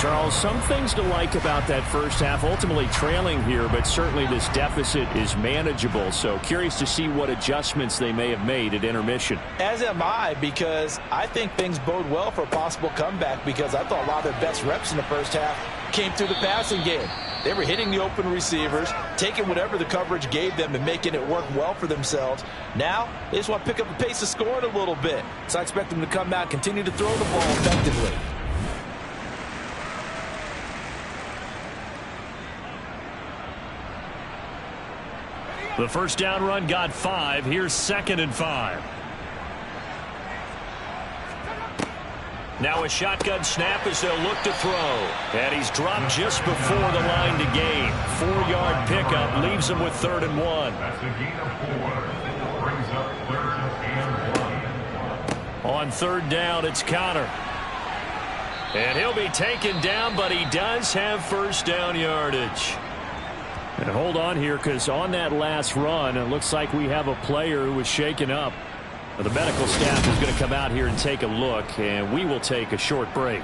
Charles, some things to like about that first half, ultimately trailing here, but certainly this deficit is manageable. So curious to see what adjustments they may have made at intermission. As am I, because I think things bode well for a possible comeback, because I thought a lot of their best reps in the first half came through the passing game. They were hitting the open receivers, taking whatever the coverage gave them and making it work well for themselves. Now, they just want to pick up the pace of scoring a little bit. So I expect them to come out and continue to throw the ball effectively. The first down run got 5. Here's 2nd and 5. Now a shotgun snap as they'll look to throw. And he's dropped just before the line to gain. 4-yard pickup leaves him with 3rd and 1. That's a gain of 4. Brings up 3rd and 1. On 3rd down, it's Connor. And he'll be taken down, but he does have first down yardage. And hold on here, because on that last run, it looks like we have a player who was shaken up. The medical staff is going to come out here and take a look, and we will take a short break.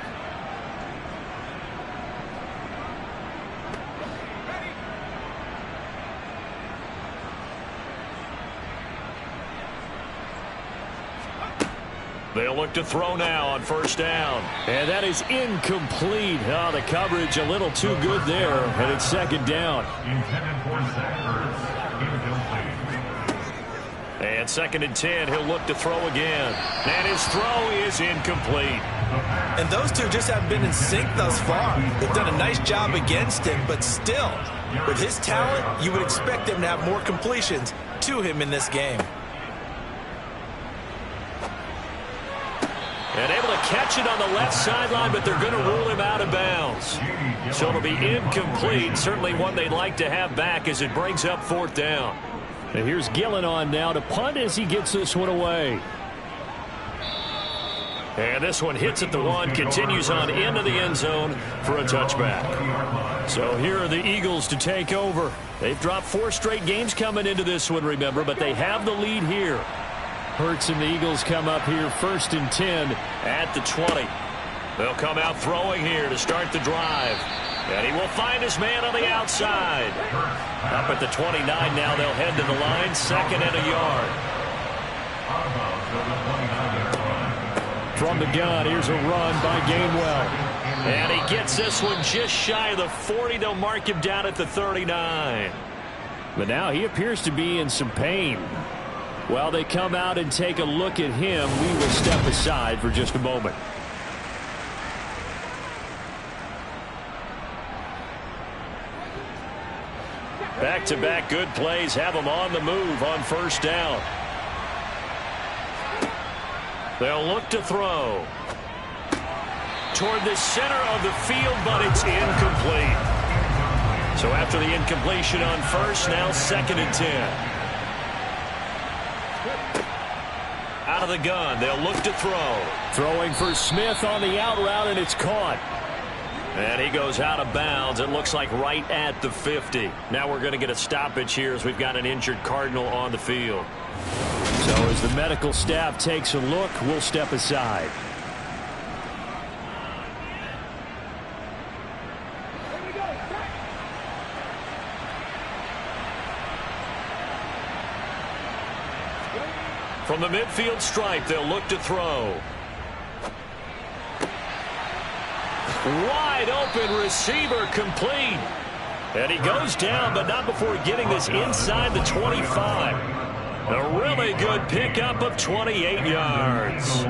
They'll look to throw now on first down. And that is incomplete. Oh, the coverage a little too good there, and it's 2nd down. Intended for Zach Ertz. Incomplete. And 2nd and 10, he'll look to throw again. And his throw is incomplete. And those two just haven't been in sync thus far. They've done a nice job against him, but still, with his talent, you would expect them to have more completions to him in this game. And able to catch it on the left sideline, but they're going to rule him out of bounds. So it'll be incomplete. Certainly one they'd like to have back as it brings up 4th down. And here's Gillen on now to punt as he gets this one away. And this one hits at the 1, continues on into the end zone for a touchback. So here are the Eagles to take over. They've dropped 4 straight games coming into this one, remember, but they have the lead here. Hurts and the Eagles come up here 1st and 10 at the 20. They'll come out throwing here to start the drive. And he will find his man on the outside. Up at the 29 now, they'll head to the line, 2nd and a yard. From the gun, here's a run by Gainwell. And he gets this one just shy of the 40. They'll mark him down at the 39. But now he appears to be in some pain. While they come out and take a look at him, we will step aside for just a moment. Back-to-back good plays have them on the move on 1st down. They'll look to throw toward the center of the field, but it's incomplete. So after the incompletion on 1st, now 2nd and 10. Out of the gun, they'll look to throw. Throwing for Smith on the out route, and it's caught. And he goes out of bounds. It looks like right at the 50. Now we're going to get a stoppage here as we've got an injured Cardinal on the field. So as the medical staff takes a look, we'll step aside. From the midfield stripe, they'll look to throw. Wide open receiver, complete. And he goes down, but not before getting this inside the 25. A really good pickup of 28 yards.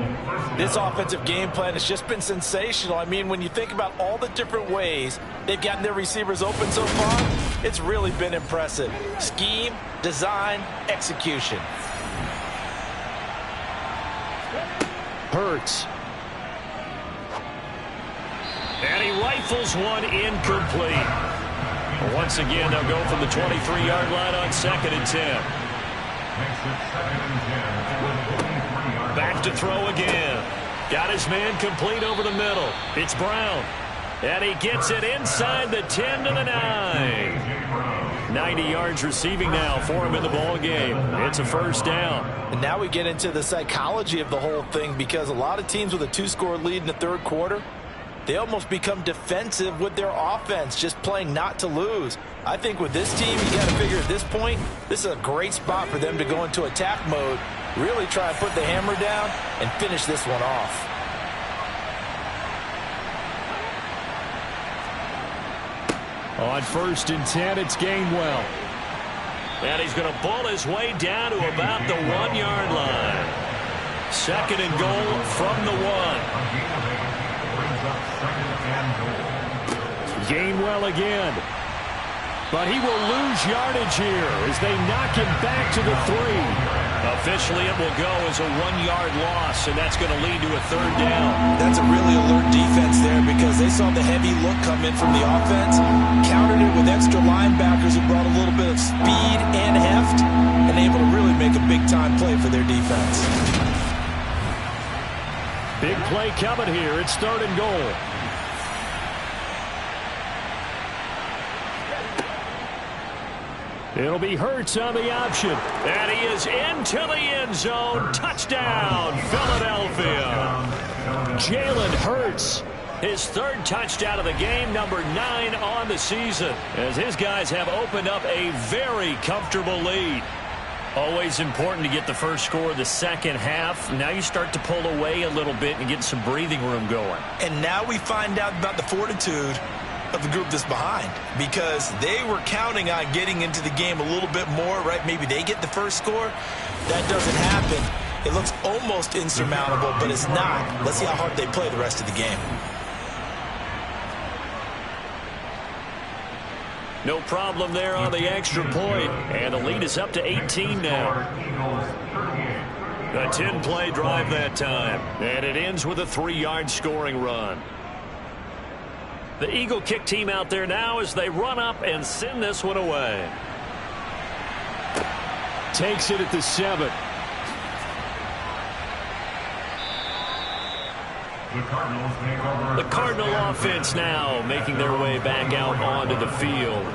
This offensive game plan has just been sensational. I mean, when you think about all the different ways they've gotten their receivers open so far, it's really been impressive. Scheme, design, execution. Hurts. And he rifles one incomplete. Once again, they'll go from the 23-yard line on 2nd and 10. Back to throw again. Got his man complete over the middle. It's Brown. And he gets it inside the 10 to the 9. 90 yards receiving now for him in the ball game. It's a 1st down. And now we get into the psychology of the whole thing, because a lot of teams with a 2-score lead in the 3rd quarter, they almost become defensive with their offense, just playing not to lose. I think with this team, you got to figure at this point, this is a great spot for them to go into attack mode, really try and put the hammer down and finish this one off. On 1st and 10, it's Gainwell. And he's going to ball his way down to about the 1-yard line. 2nd and goal from the 1. Gainwell again. But he will lose yardage here as they knock him back to the 3. Officially, it will go as a 1-yard loss, and that's going to lead to a 3rd down. That's a really alert defense there, because they saw the heavy look come in from the offense, countered it with extra linebackers who brought a little bit of speed and heft, and able to really make a big-time play for their defense. Big play coming here. It's 3rd and goal. It'll be Hurts on the option. And he is into the end zone. Touchdown, Philadelphia. Jalen Hurts. His 3rd touchdown of the game, number 9 on the season, as his guys have opened up a very comfortable lead. Always important to get the first score of the second half. Now you start to pull away a little bit and get some breathing room going. And now we find out about the fortitude of the group that's behind, because they were counting on getting into the game a little bit more, right? Maybe they get the first score. That doesn't happen. It looks almost insurmountable, but it's not. Let's see how hard they play the rest of the game. No problem there on the extra point, and the lead is up to 18 now. A 10-play drive that time. And it ends with a 3-yard scoring run. The Eagle kick team out there now as they run up and send this one away. Takes it at the 7. The Cardinal offense now making their way back out onto the field.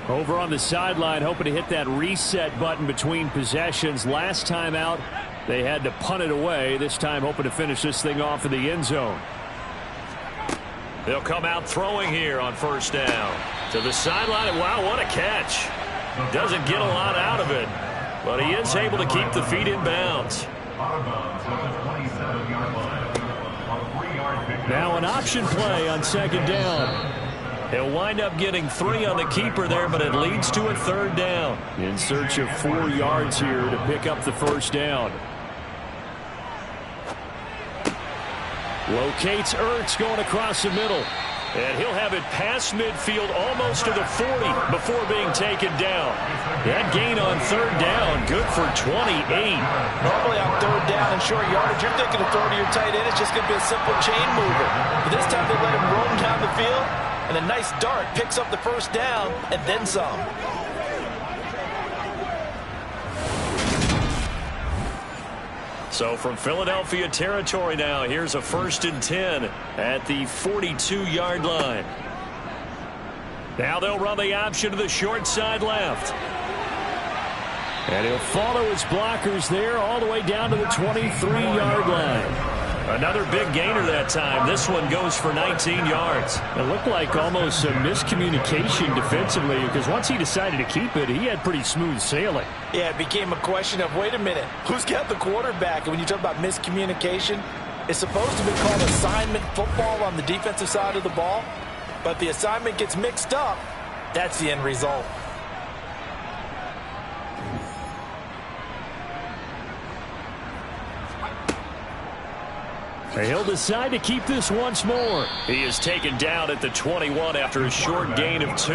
Over on the sideline, hoping to hit that reset button between possessions. Last time out, they had to punt it away. This time, hoping to finish this thing off in the end zone. They'll come out throwing here on first down. To the sideline. Wow, what a catch. Doesn't get a lot out of it, but he is able to keep the feet in bounds. Now an option play on second down. He'll wind up getting 3 on the keeper there, but it leads to a 3rd down. In search of 4 yards here to pick up the first down. Locates Ertz going across the middle. And he'll have it past midfield almost to the 40 before being taken down. That gain on 3rd down, good for 28. Normally on 3rd down and short yardage, you're thinking of throwing to your tight end. It's just going to be a simple chain mover. But this time they let him roam down the field, and a nice dart picks up the first down and then some. So from Philadelphia territory now, here's a 1st and 10 at the 42-yard line. Now they'll run the option to the short side left. And he'll follow his blockers there all the way down to the 23-yard line. Another big gainer that time. This one goes for 19 yards. It looked like almost a miscommunication defensively, because once he decided to keep it, he had pretty smooth sailing. Yeah, it became a question of, wait a minute, who's got the quarterback? And when you talk about miscommunication, it's supposed to be called assignment football on the defensive side of the ball. But the assignment gets mixed up, that's the end result. He'll decide to keep this once more. He is taken down at the 21 after a short gain of 2.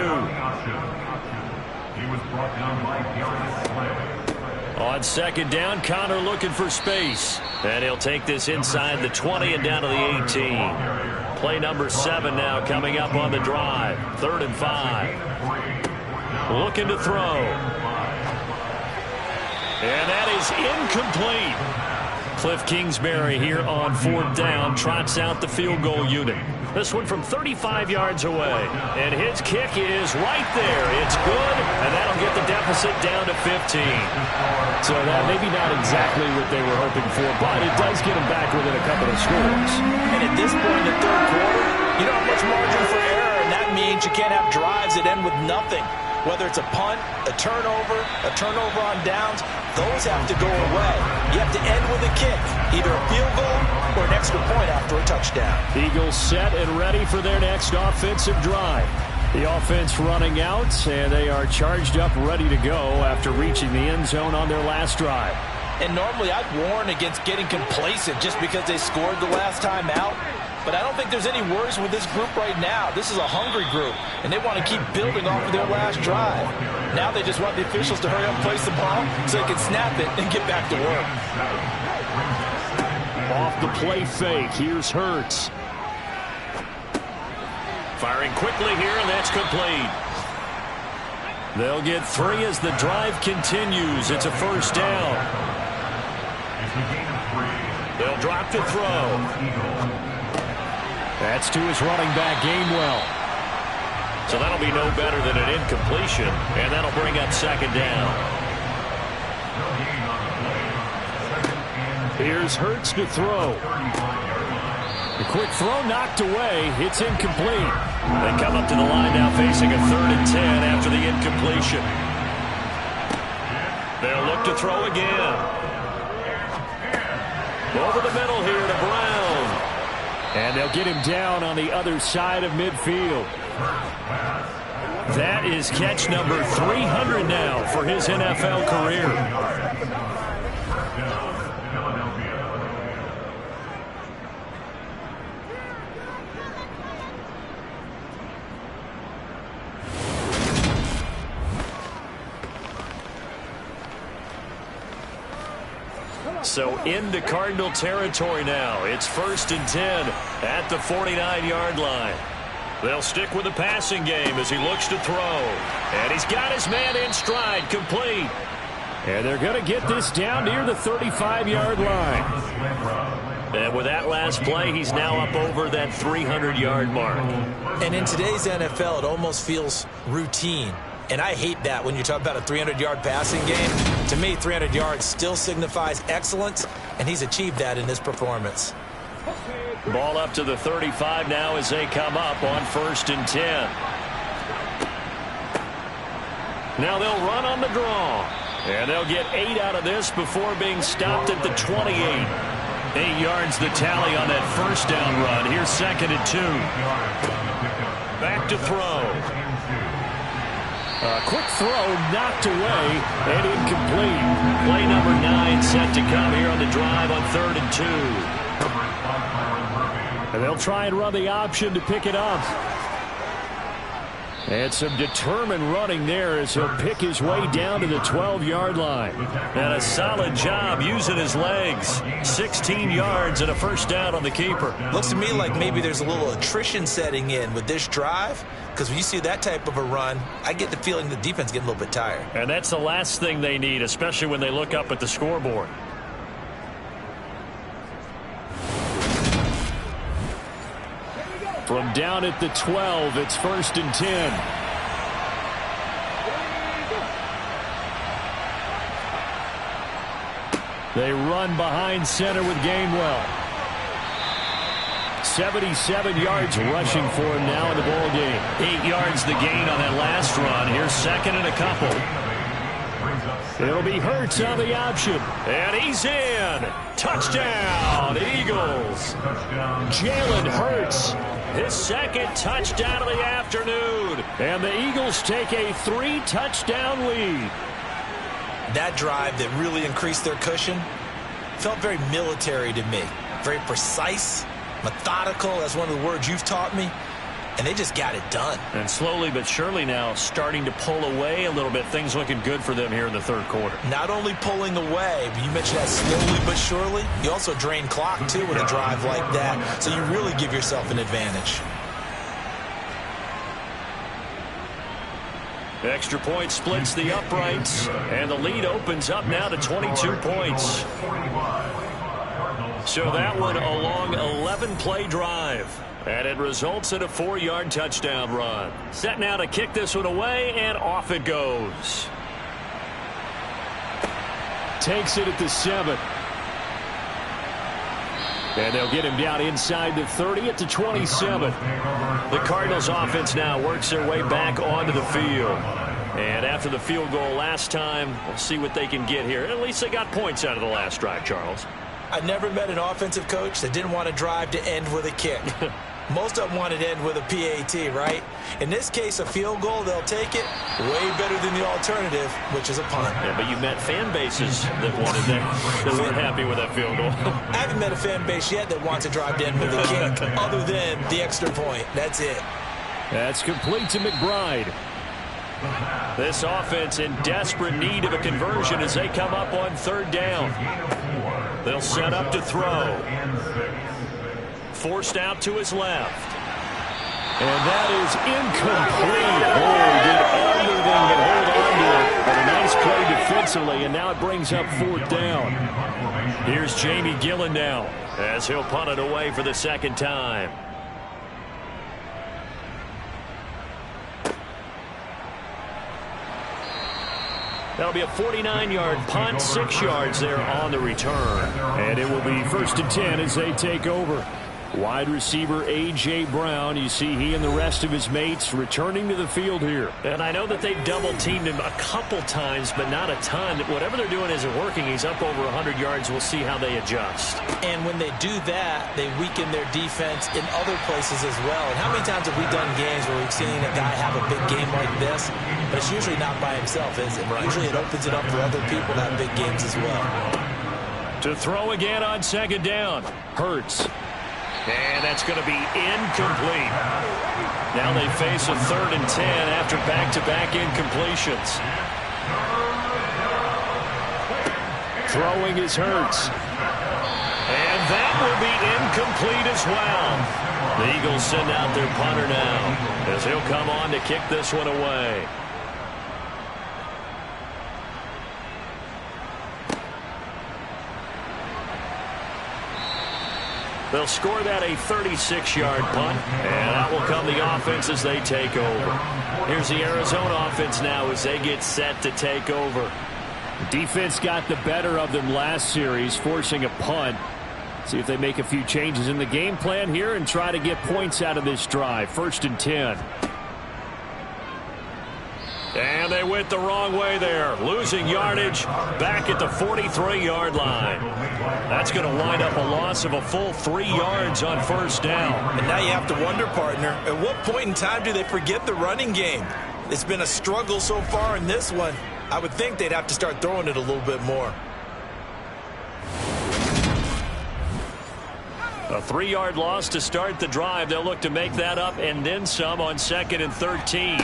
On 2nd down, Connor looking for space. And he'll take this inside the 20 and down to the 18. Play number 7 now coming up on the drive. 3rd and 5. Looking to throw. And that is incomplete. Cliff Kingsbury here on 4th down trots out the field goal unit. This one from 35 yards away. And his kick is right there. It's good, and that'll get the deficit down to 15. So that maybe not exactly what they were hoping for, but it does get them back within a couple of scores. And at this point in the 3rd quarter, you don't have much margin for error, and that means you can't have drives that end with nothing. Whether it's a punt, a turnover on downs, those have to go away. You have to end with a kick, either a field goal or an extra point after a touchdown. Eagles set and ready for their next offensive drive. The offense running out, and they are charged up, ready to go after reaching the end zone on their last drive. And normally I'd warn against getting complacent just because they scored the last time out. But I don't think there's any worries with this group right now. This is a hungry group, and they want to keep building off of their last drive. Now they just want the officials to hurry up and place the ball so they can snap it and get back to work. Off the play fake, here's Hurts. Firing quickly here, and that's complete. They'll get 3 as the drive continues. It's a 1st down. They'll drop to throw. That's to his running back, Gainwell. So that'll be no better than an incompletion, and that'll bring up 2nd down. Here's Hurts to throw. A quick throw knocked away. It's incomplete. They come up to the line now facing a 3rd and 10 after the incompletion. They'll look to throw again. Over the middle here to Brown. And they'll get him down on the other side of midfield. That is catch number 300 now for his NFL career. So into Cardinal territory now. It's 1st and 10 at the 49-yard line. They'll stick with the passing game as he looks to throw. And he's got his man in stride, complete. And they're going to get this down near the 35-yard line. And with that last play, he's now up over that 300-yard mark. And in today's NFL, it almost feels routine. And I hate that when you talk about a 300-yard passing game. To me, 300 yards still signifies excellence, and he's achieved that in this performance. Ball up to the 35 now as they come up on 1st and 10. Now they'll run on the draw. And they'll get 8 out of this before being stopped at the 28. 8 yards the tally on that first down run. Here's 2nd and 2. Back to throw. A quick throw knocked away and incomplete. Play number 9 set to come here on the drive on 3rd and 2. And they'll try and run the option to pick it up. And some determined running there as he'll pick his way down to the 12-yard line. And a solid job using his legs. 16 yards and a first down on the keeper. Looks to me like maybe there's a little attrition setting in with this drive, because when you see that type of a run, I get the feeling the defense getting a little bit tired. And that's the last thing they need, especially when they look up at the scoreboard. From down at the 12, it's 1st and 10. They run behind center with Gainwell. 77 yards rushing for him now in the ball game. 8 yards the gain on that last run. Here's 2nd and a couple. It'll be Hurts on the option. And he's in. Touchdown, Eagles. Jalen Hurts. His 2nd touchdown of the afternoon. And the Eagles take a 3-touchdown lead. That drive that really increased their cushion felt very military to me. Very precise, methodical. That's one of the words you've taught me. And they just got it done. And slowly but surely now starting to pull away a little bit. Things looking good for them here in the 3rd quarter. Not only pulling away, but you mentioned that slowly but surely. You also drain clock, too, with a drive like that. So you really give yourself an advantage. Extra point splits the uprights. And the lead opens up now to 22 points. So that one a long 11-play drive. And it results in a 4-yard touchdown run. Set now to kick this one away, and off it goes. Takes it at the 7. And they'll get him down inside the 30 at the 27. The Cardinals offense now works their way back onto the field. And after the field goal last time, we'll see what they can get here. At least they got points out of the last drive, Charles. I never met an offensive coach that didn't want a drive to end with a kick. Most of them wanted to end with a PAT, right? In this case, a field goal, they'll take it. Way better than the alternative, which is a punt. Yeah, but you met fan bases that wanted that weren't happy with that field goal. I haven't met a fan base yet that wants a drive to end with a kick, other than the extra point. That's it. That's complete to McBride. This offense in desperate need of a conversion as they come up on 3rd down. They'll set up to throw. Forced out to his left. And that is incomplete. Oh, he did everything but hold on to it. But a nice play defensively, and now it brings up 4th down. Here's Jamie Gillen now as he'll punt it away for the 2nd time. That'll be a 49-yard punt, 6 yards there on the return. And it will be 1st and 10 as they take over. Wide receiver A.J. Brown, you see he and the rest of his mates returning to the field here. And I know that they've double-teamed him a couple times, but not a ton. Whatever they're doing isn't working. He's up over 100 yards. We'll see how they adjust. And when they do that, they weaken their defense in other places as well. And how many times have we done games where we've seen a guy have a big game like this? But it's usually not by himself, is it? Right. Usually it opens it up for other people to have big games as well. To throw again on 2nd down. Hurts. And that's going to be incomplete. Now they face a 3rd and 10 after back-to-back incompletions. Throwing is Hurts. And that will be incomplete as well. The Eagles send out their punter now as he'll come on to kick this one away. They'll score that a 36-yard punt, and that will come the offense as they take over. Here's the Arizona offense now as they get set to take over. Defense got the better of them last series, forcing a punt. See if they make a few changes in the game plan here and try to get points out of this drive. 1st and 10. And they went the wrong way there, losing yardage back at the 43-yard line. That's going to wind up a loss of a full 3 yards on 1st down. And now you have to wonder, partner, at what point in time do they forget the running game? It's been a struggle so far in this one. I would think they'd have to start throwing it a little bit more. A 3-yard loss to start the drive. They'll look to make that up and then some on 2nd and 13.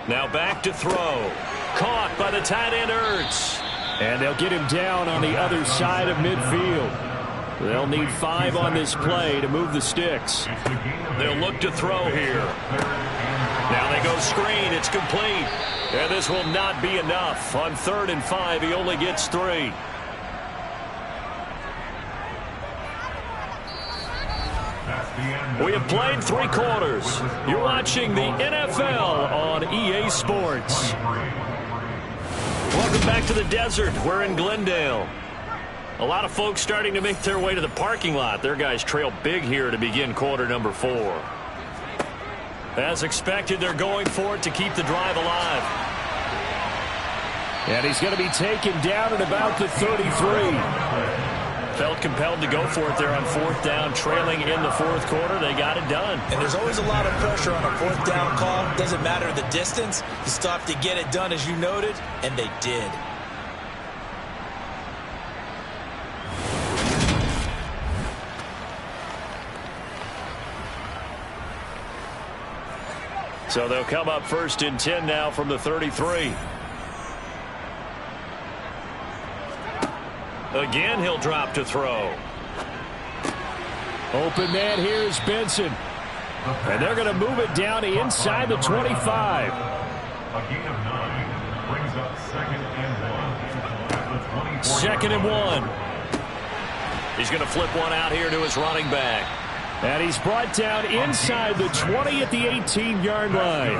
Now back to throw. Caught by the tight end Ertz. And they'll get him down on the other side of midfield. They'll need 5 on this play to move the sticks. They'll look to throw here. Now they go screen. It's complete. And this will not be enough. On 3rd and 5, he only gets 3. We have played 3 quarters. You're watching the NFL on EA Sports. Welcome back to the desert. We're in Glendale. A lot of folks starting to make their way to the parking lot. Their guys trail big here to begin quarter number 4. As expected, they're going for it to keep the drive alive. And he's going to be taken down at about the 33. Felt compelled to go for it there on 4th down, trailing in the 4th quarter. They got it done. And there's always a lot of pressure on a 4th down call. Doesn't matter the distance. You still have to get it done, as you noted, and they did. So they'll come up 1st and 10 now from the 33. Again, he'll drop to throw. Open man here is Benson. And they're going to move it down to inside the 25. A gain of 9 brings up 2nd and 1 at the 2nd and 1. He's going to flip one out here to his running back. And he's brought down inside the 20 at the 18-yard line.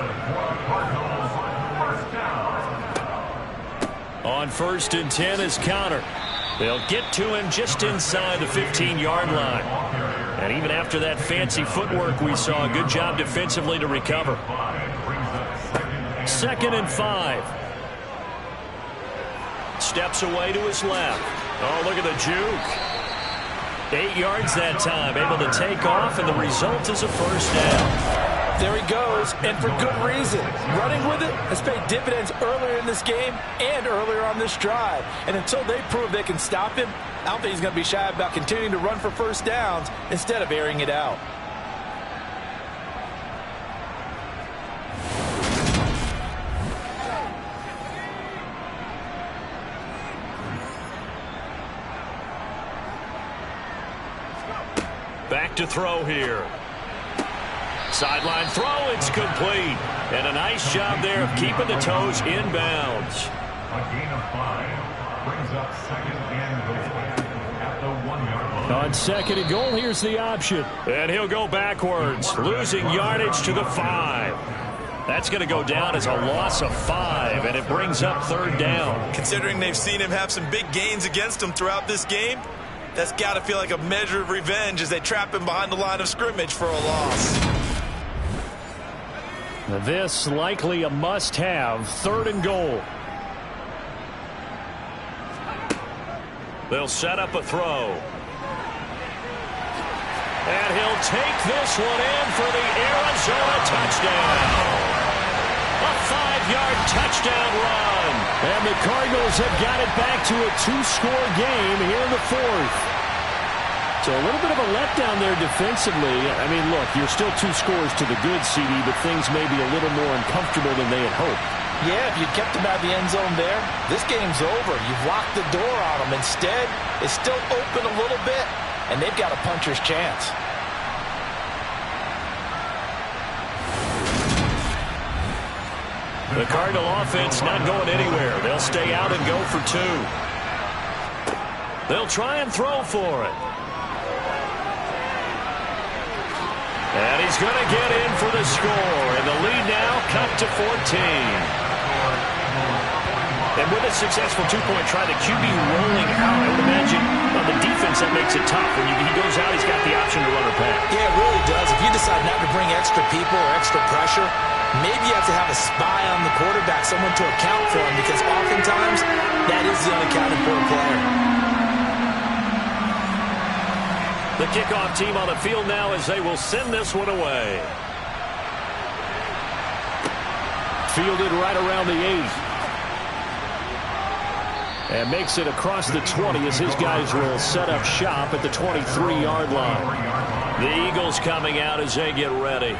On 1st and 10 is Connor. They'll get to him just inside the 15-yard line. And even after that fancy footwork we saw, a good job defensively to recover. 2nd and 5. Steps away to his left. Oh, look at the juke. 8 yards that time, able to take off, and the result is a 1st down. There he goes, and for good reason. Running with it has paid dividends earlier in this game and earlier on this drive. And until they prove they can stop him, I don't think he's going to be shy about continuing to run for 1st downs instead of airing it out. Back to throw here. Sideline throw, it's complete. And a nice job there of keeping the toes inbounds. A gain of 5 brings up 2nd and goal at the 1-yard line. On 2nd and goal, here's the option. And he'll go backwards, losing yardage to the 5. That's going to go down as a loss of 5, and it brings up 3rd down. Considering they've seen him have some big gains against them throughout this game, that's got to feel like a measure of revenge as they trap him behind the line of scrimmage for a loss. This likely a must-have, 3rd and goal. They'll set up a throw. And he'll take this one in for the Arizona touchdown. A 5-yard touchdown run. And the Cardinals have got it back to a 2-score game here in the 4th. So a little bit of a letdown there defensively. I mean, look, you're still 2 scores to the good, CD, but things may be a little more uncomfortable than they had hoped. Yeah, if you kept them out of the end zone there, this game's over. You've locked the door on them. Instead, it's still open a little bit, and they've got a puncher's chance. The Cardinal offense not going anywhere. They'll stay out and go for 2. They'll try and throw for it. And he's going to get in for the score. And the lead now cut to 14. And with a successful 2-point try, the QB rolling out, I would imagine on the defense that makes it tough. When he goes out, he's got the option to run or pass. Yeah, it really does. If you decide not to bring extra people or extra pressure, maybe you have to have a spy on the quarterback, someone to account for him, because oftentimes that is the unaccounted for player. The kickoff team on the field now as they will send this one away. Fielded right around the 8. And makes it across the 20 as his guys will set up shop at the 23-yard line. The Eagles coming out as they get ready.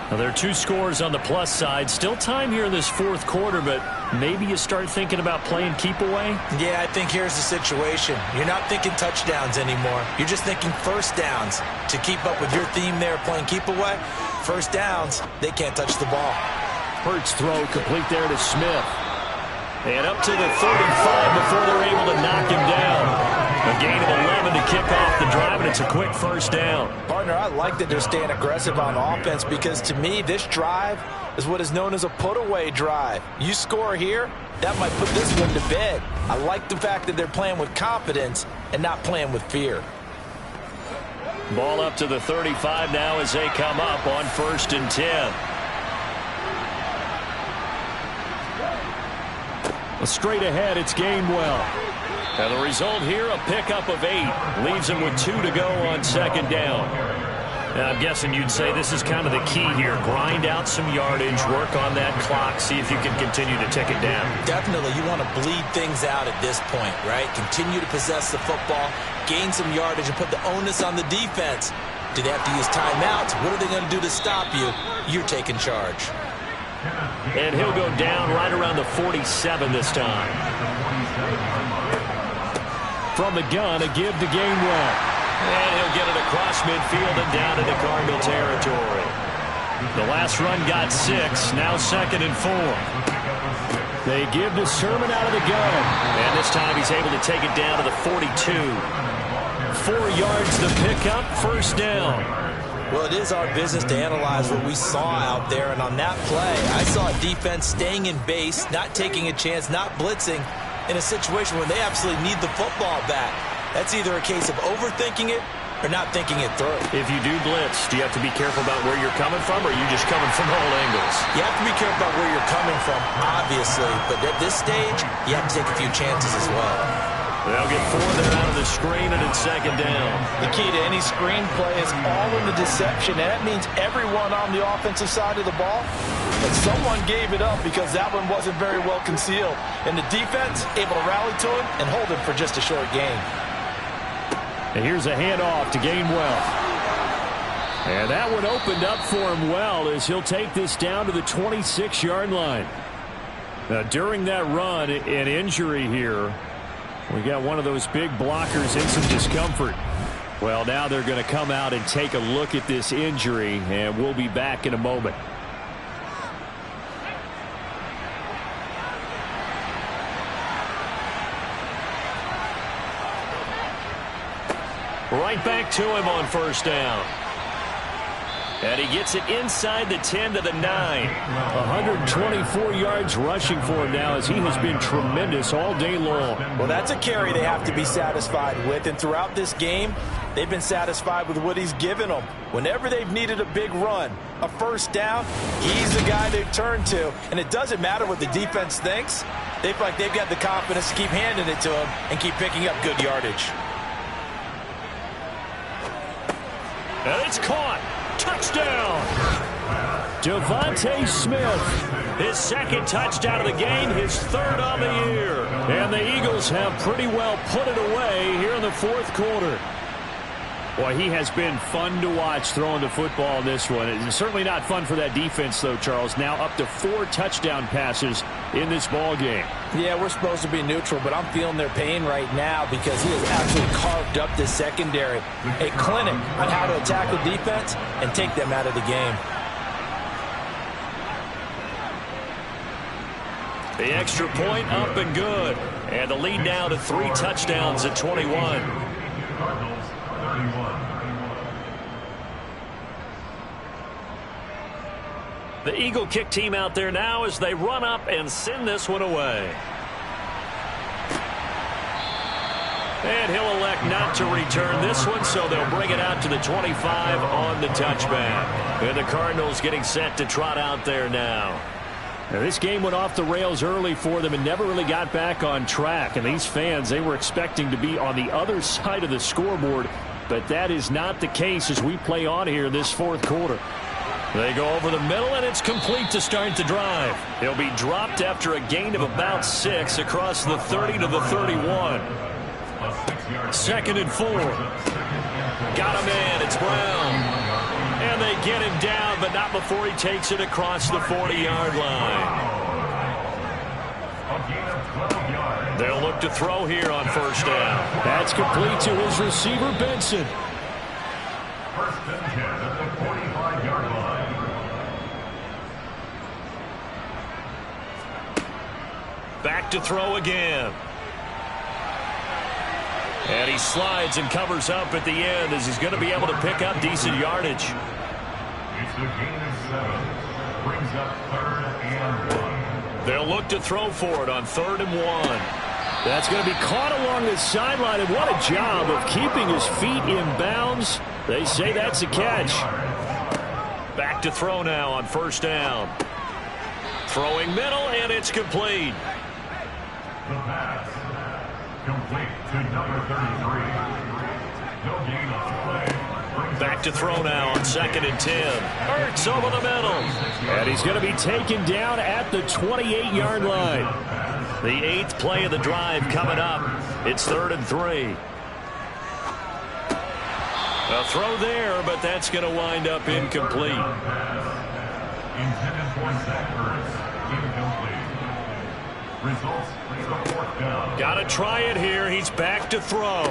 Now, there are 2 scores on the plus side. Still time here in this 4th quarter, but maybe you start thinking about playing keep away? Yeah, I think here's the situation. You're not thinking touchdowns anymore. You're just thinking first downs. To keep up with your theme there, playing keep away, first downs, they can't touch the ball. Hurts throw complete there to Smith. And up to the 35 before they're able to knock him down. A gain of 11 to kick off the drive, and it's a quick first down. Partner, I like that they're staying aggressive on offense, because to me, this drive is what is known as a put-away drive. You score here, that might put this one to bed. I like the fact that they're playing with confidence and not playing with fear. Ball up to the 35 now as they come up on 1st and 10. Straight ahead, it's Gainwell. And the result here, a pickup of 8. Leaves him with 2 to go on 2nd down. And I'm guessing you'd say this is kind of the key here. Grind out some yardage, work on that clock, see if you can continue to tick it down. Definitely, you want to bleed things out at this point, right? Continue to possess the football, gain some yardage, and put the onus on the defense. Do they have to use timeouts? What are they going to do to stop you? You're taking charge. And he'll go down right around the 47 this time. From the gun, a give to Gainwell. And he'll get it across midfield and down into Cardinal territory. The last run got 6, now 2nd and 4. They give to Sermon out of the gun. And this time he's able to take it down to the 42. 4 yards to pick up, first down. Well, it is our business to analyze what we saw out there, and on that play, I saw a defense staying in base, not taking a chance, not blitzing, in a situation where they absolutely need the football back. That's either a case of overthinking it or not thinking it through. If you do blitz, do you have to be careful about where you're coming from, or are you just coming from all angles? You have to be careful about where you're coming from, obviously, but at this stage, you have to take a few chances as well. They'll get 4 there out of the screen, and it's 2nd down. The key to any screen play is all in the deception, and that means everyone on the offensive side of the ball. But someone gave it up because that one wasn't very well concealed. And the defense able to rally to him and hold him for just a short gain. And here's a handoff to Gainwell. And that one opened up for him well as he'll take this down to the 26-yard line. Now, during that run, an injury here. We got one of those big blockers in some discomfort. Well, now they're going to come out and take a look at this injury, and we'll be back in a moment. Right back to him on first down. And he gets it inside the 10 to the 9. 124 yards rushing for him now as he has been tremendous all day long. Well, that's a carry they have to be satisfied with. And throughout this game, they've been satisfied with what he's given them. Whenever they've needed a big run, a first down, he's the guy they've turned to. And it doesn't matter what the defense thinks. They feel like they've got the confidence to keep handing it to him and keep picking up good yardage. And it's caught. Touchdown! Devontae Smith. His 2nd touchdown of the game, his 3rd on the year. And the Eagles have pretty well put it away here in the 4th quarter. Boy, he has been fun to watch throwing the football in this one. It's certainly not fun for that defense, though, Charles. Now up to 4 touchdown passes in this ball game. Yeah, we're supposed to be neutral, but I'm feeling their pain right now because he has absolutely carved up this secondary. A clinic on how to attack the defense and take them out of the game. The extra point up and good. And the lead now to 3 touchdowns at 21. Cardinals 31. The Eagle kick team out there now as they run up and send this one away. And he'll elect not to return this one, so they'll bring it out to the 25 on the touchback. And the Cardinals getting set to trot out there now. Now, this game went off the rails early for them and never really got back on track. And these fans, they were expecting to be on the other side of the scoreboard. But that is not the case as we play on here this fourth quarter. They go over the middle, and it's complete to start the drive. He'll be dropped after a gain of about 6 across the 30 to the 31. 2nd and 4. Got him in. It's Brown. And they get him down, but not before he takes it across the 40-yard line. They'll look to throw here on 1st down. That's complete to his receiver, Benson. 1st and 10 at the 45-yard line. Back to throw again. And he slides and covers up at the end as he's going to be able to pick up decent yardage. It's a gain of 7. Brings up 3rd and 1. They'll look to throw for it on 3rd and 1. That's going to be caught along the sideline, and what a job of keeping his feet in bounds. They say that's a catch. Back to throw now on 1st down. Throwing middle, and it's complete. The pass. Complete to number 33. No gain on the play. Back to throw now on 2nd and 10. Ertz over the middle. And he's going to be taken down at the 28-yard line. The 8th play of the drive coming up. It's 3rd and 3. A throw there, but that's going to wind up incomplete. Intended for Zach Ertz. Incomplete. Results, it's a 4th down. Got to try it here. He's back to throw.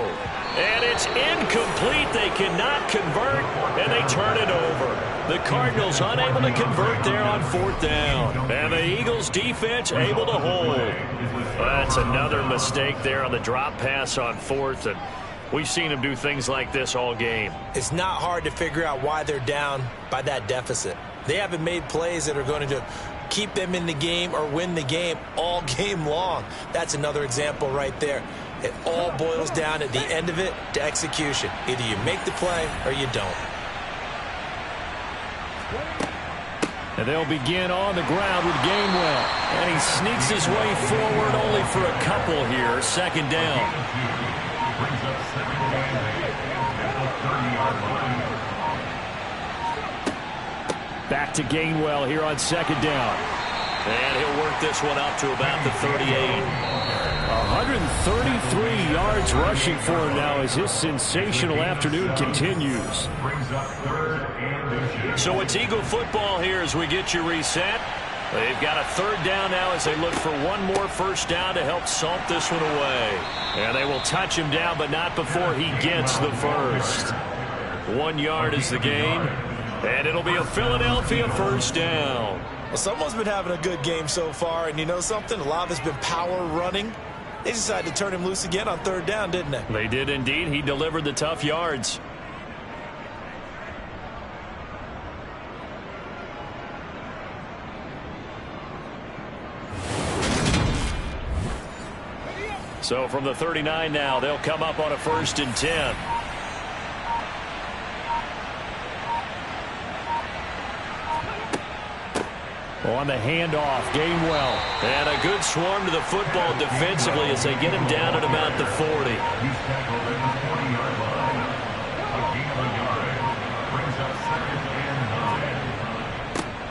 And it's incomplete. They cannot convert, and they turn it over. The Cardinals unable to convert there on 4th down. And the Eagles defense able to hold. That's another mistake there on the drop pass on 4th. And we've seen them do things like this all game. It's not hard to figure out why they're down by that deficit. They haven't made plays that are going to keep them in the game or win the game all game long. That's another example right there. It all boils down at the end of it to execution. Either you make the play or you don't. And they'll begin on the ground with Gainwell. And he sneaks his way forward only for a couple here. 2nd down. Brings up 2nd and 8 at the 30-yard line. Back to Gainwell here on 2nd down. And he'll work this one up to about the 38. 133 yards rushing for him now as his sensational afternoon continues. Brings up 3rd and inches. So it's Eagle football here as we get you reset. They've got a 3rd down now as they look for one more 1st down to help salt this one away. And they will touch him down, but not before he gets the 1st. 1 yard is the gain. And it'll be a Philadelphia 1st down. Well, someone's been having a good game so far, and you know something? A lot of it's been power running. They decided to turn him loose again on 3rd down, didn't they? They did indeed. He delivered the tough yards. So from the 39 now, they'll come up on a 1st and 10. On the handoff, Gainwell. And a good swarm to the football defensively as they get him down at about the 40. He's tackled at the 40-yard line. A gain of a yard. Brings up 2nd and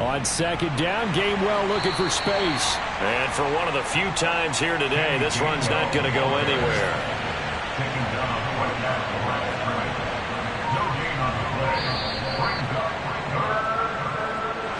9. On 2nd down, Gainwell looking for space. And for one of the few times here today, this run's not going to go anywhere. Taken down right at the line of scrimmage.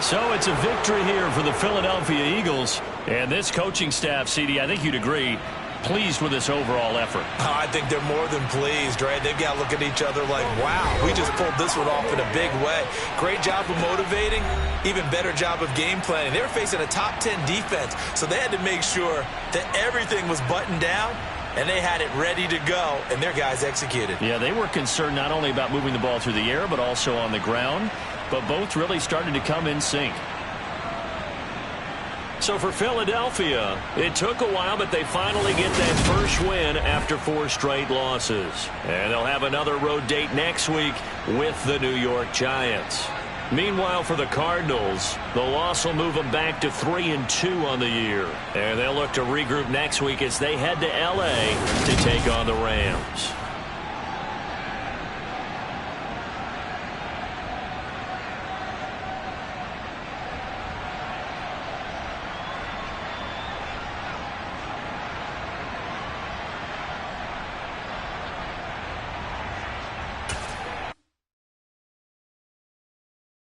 So it's a victory here for the Philadelphia Eagles. And this coaching staff, CD, I think you'd agree, pleased with this overall effort. Oh, I think they're more than pleased, right? They've got to look at each other like, wow, we just pulled this one off in a big way. Great job of motivating, even better job of game planning. They were facing a top 10 defense, so they had to make sure that everything was buttoned down, and they had it ready to go, and their guys executed. Yeah, they were concerned not only about moving the ball through the air, but also on the ground, but both really started to come in sync. So for Philadelphia, it took a while, but they finally get that first win after 4 straight losses. And they'll have another road date next week with the New York Giants. Meanwhile, for the Cardinals, the loss will move them back to 3-2 on the year. And they'll look to regroup next week as they head to L.A. to take on the Rams.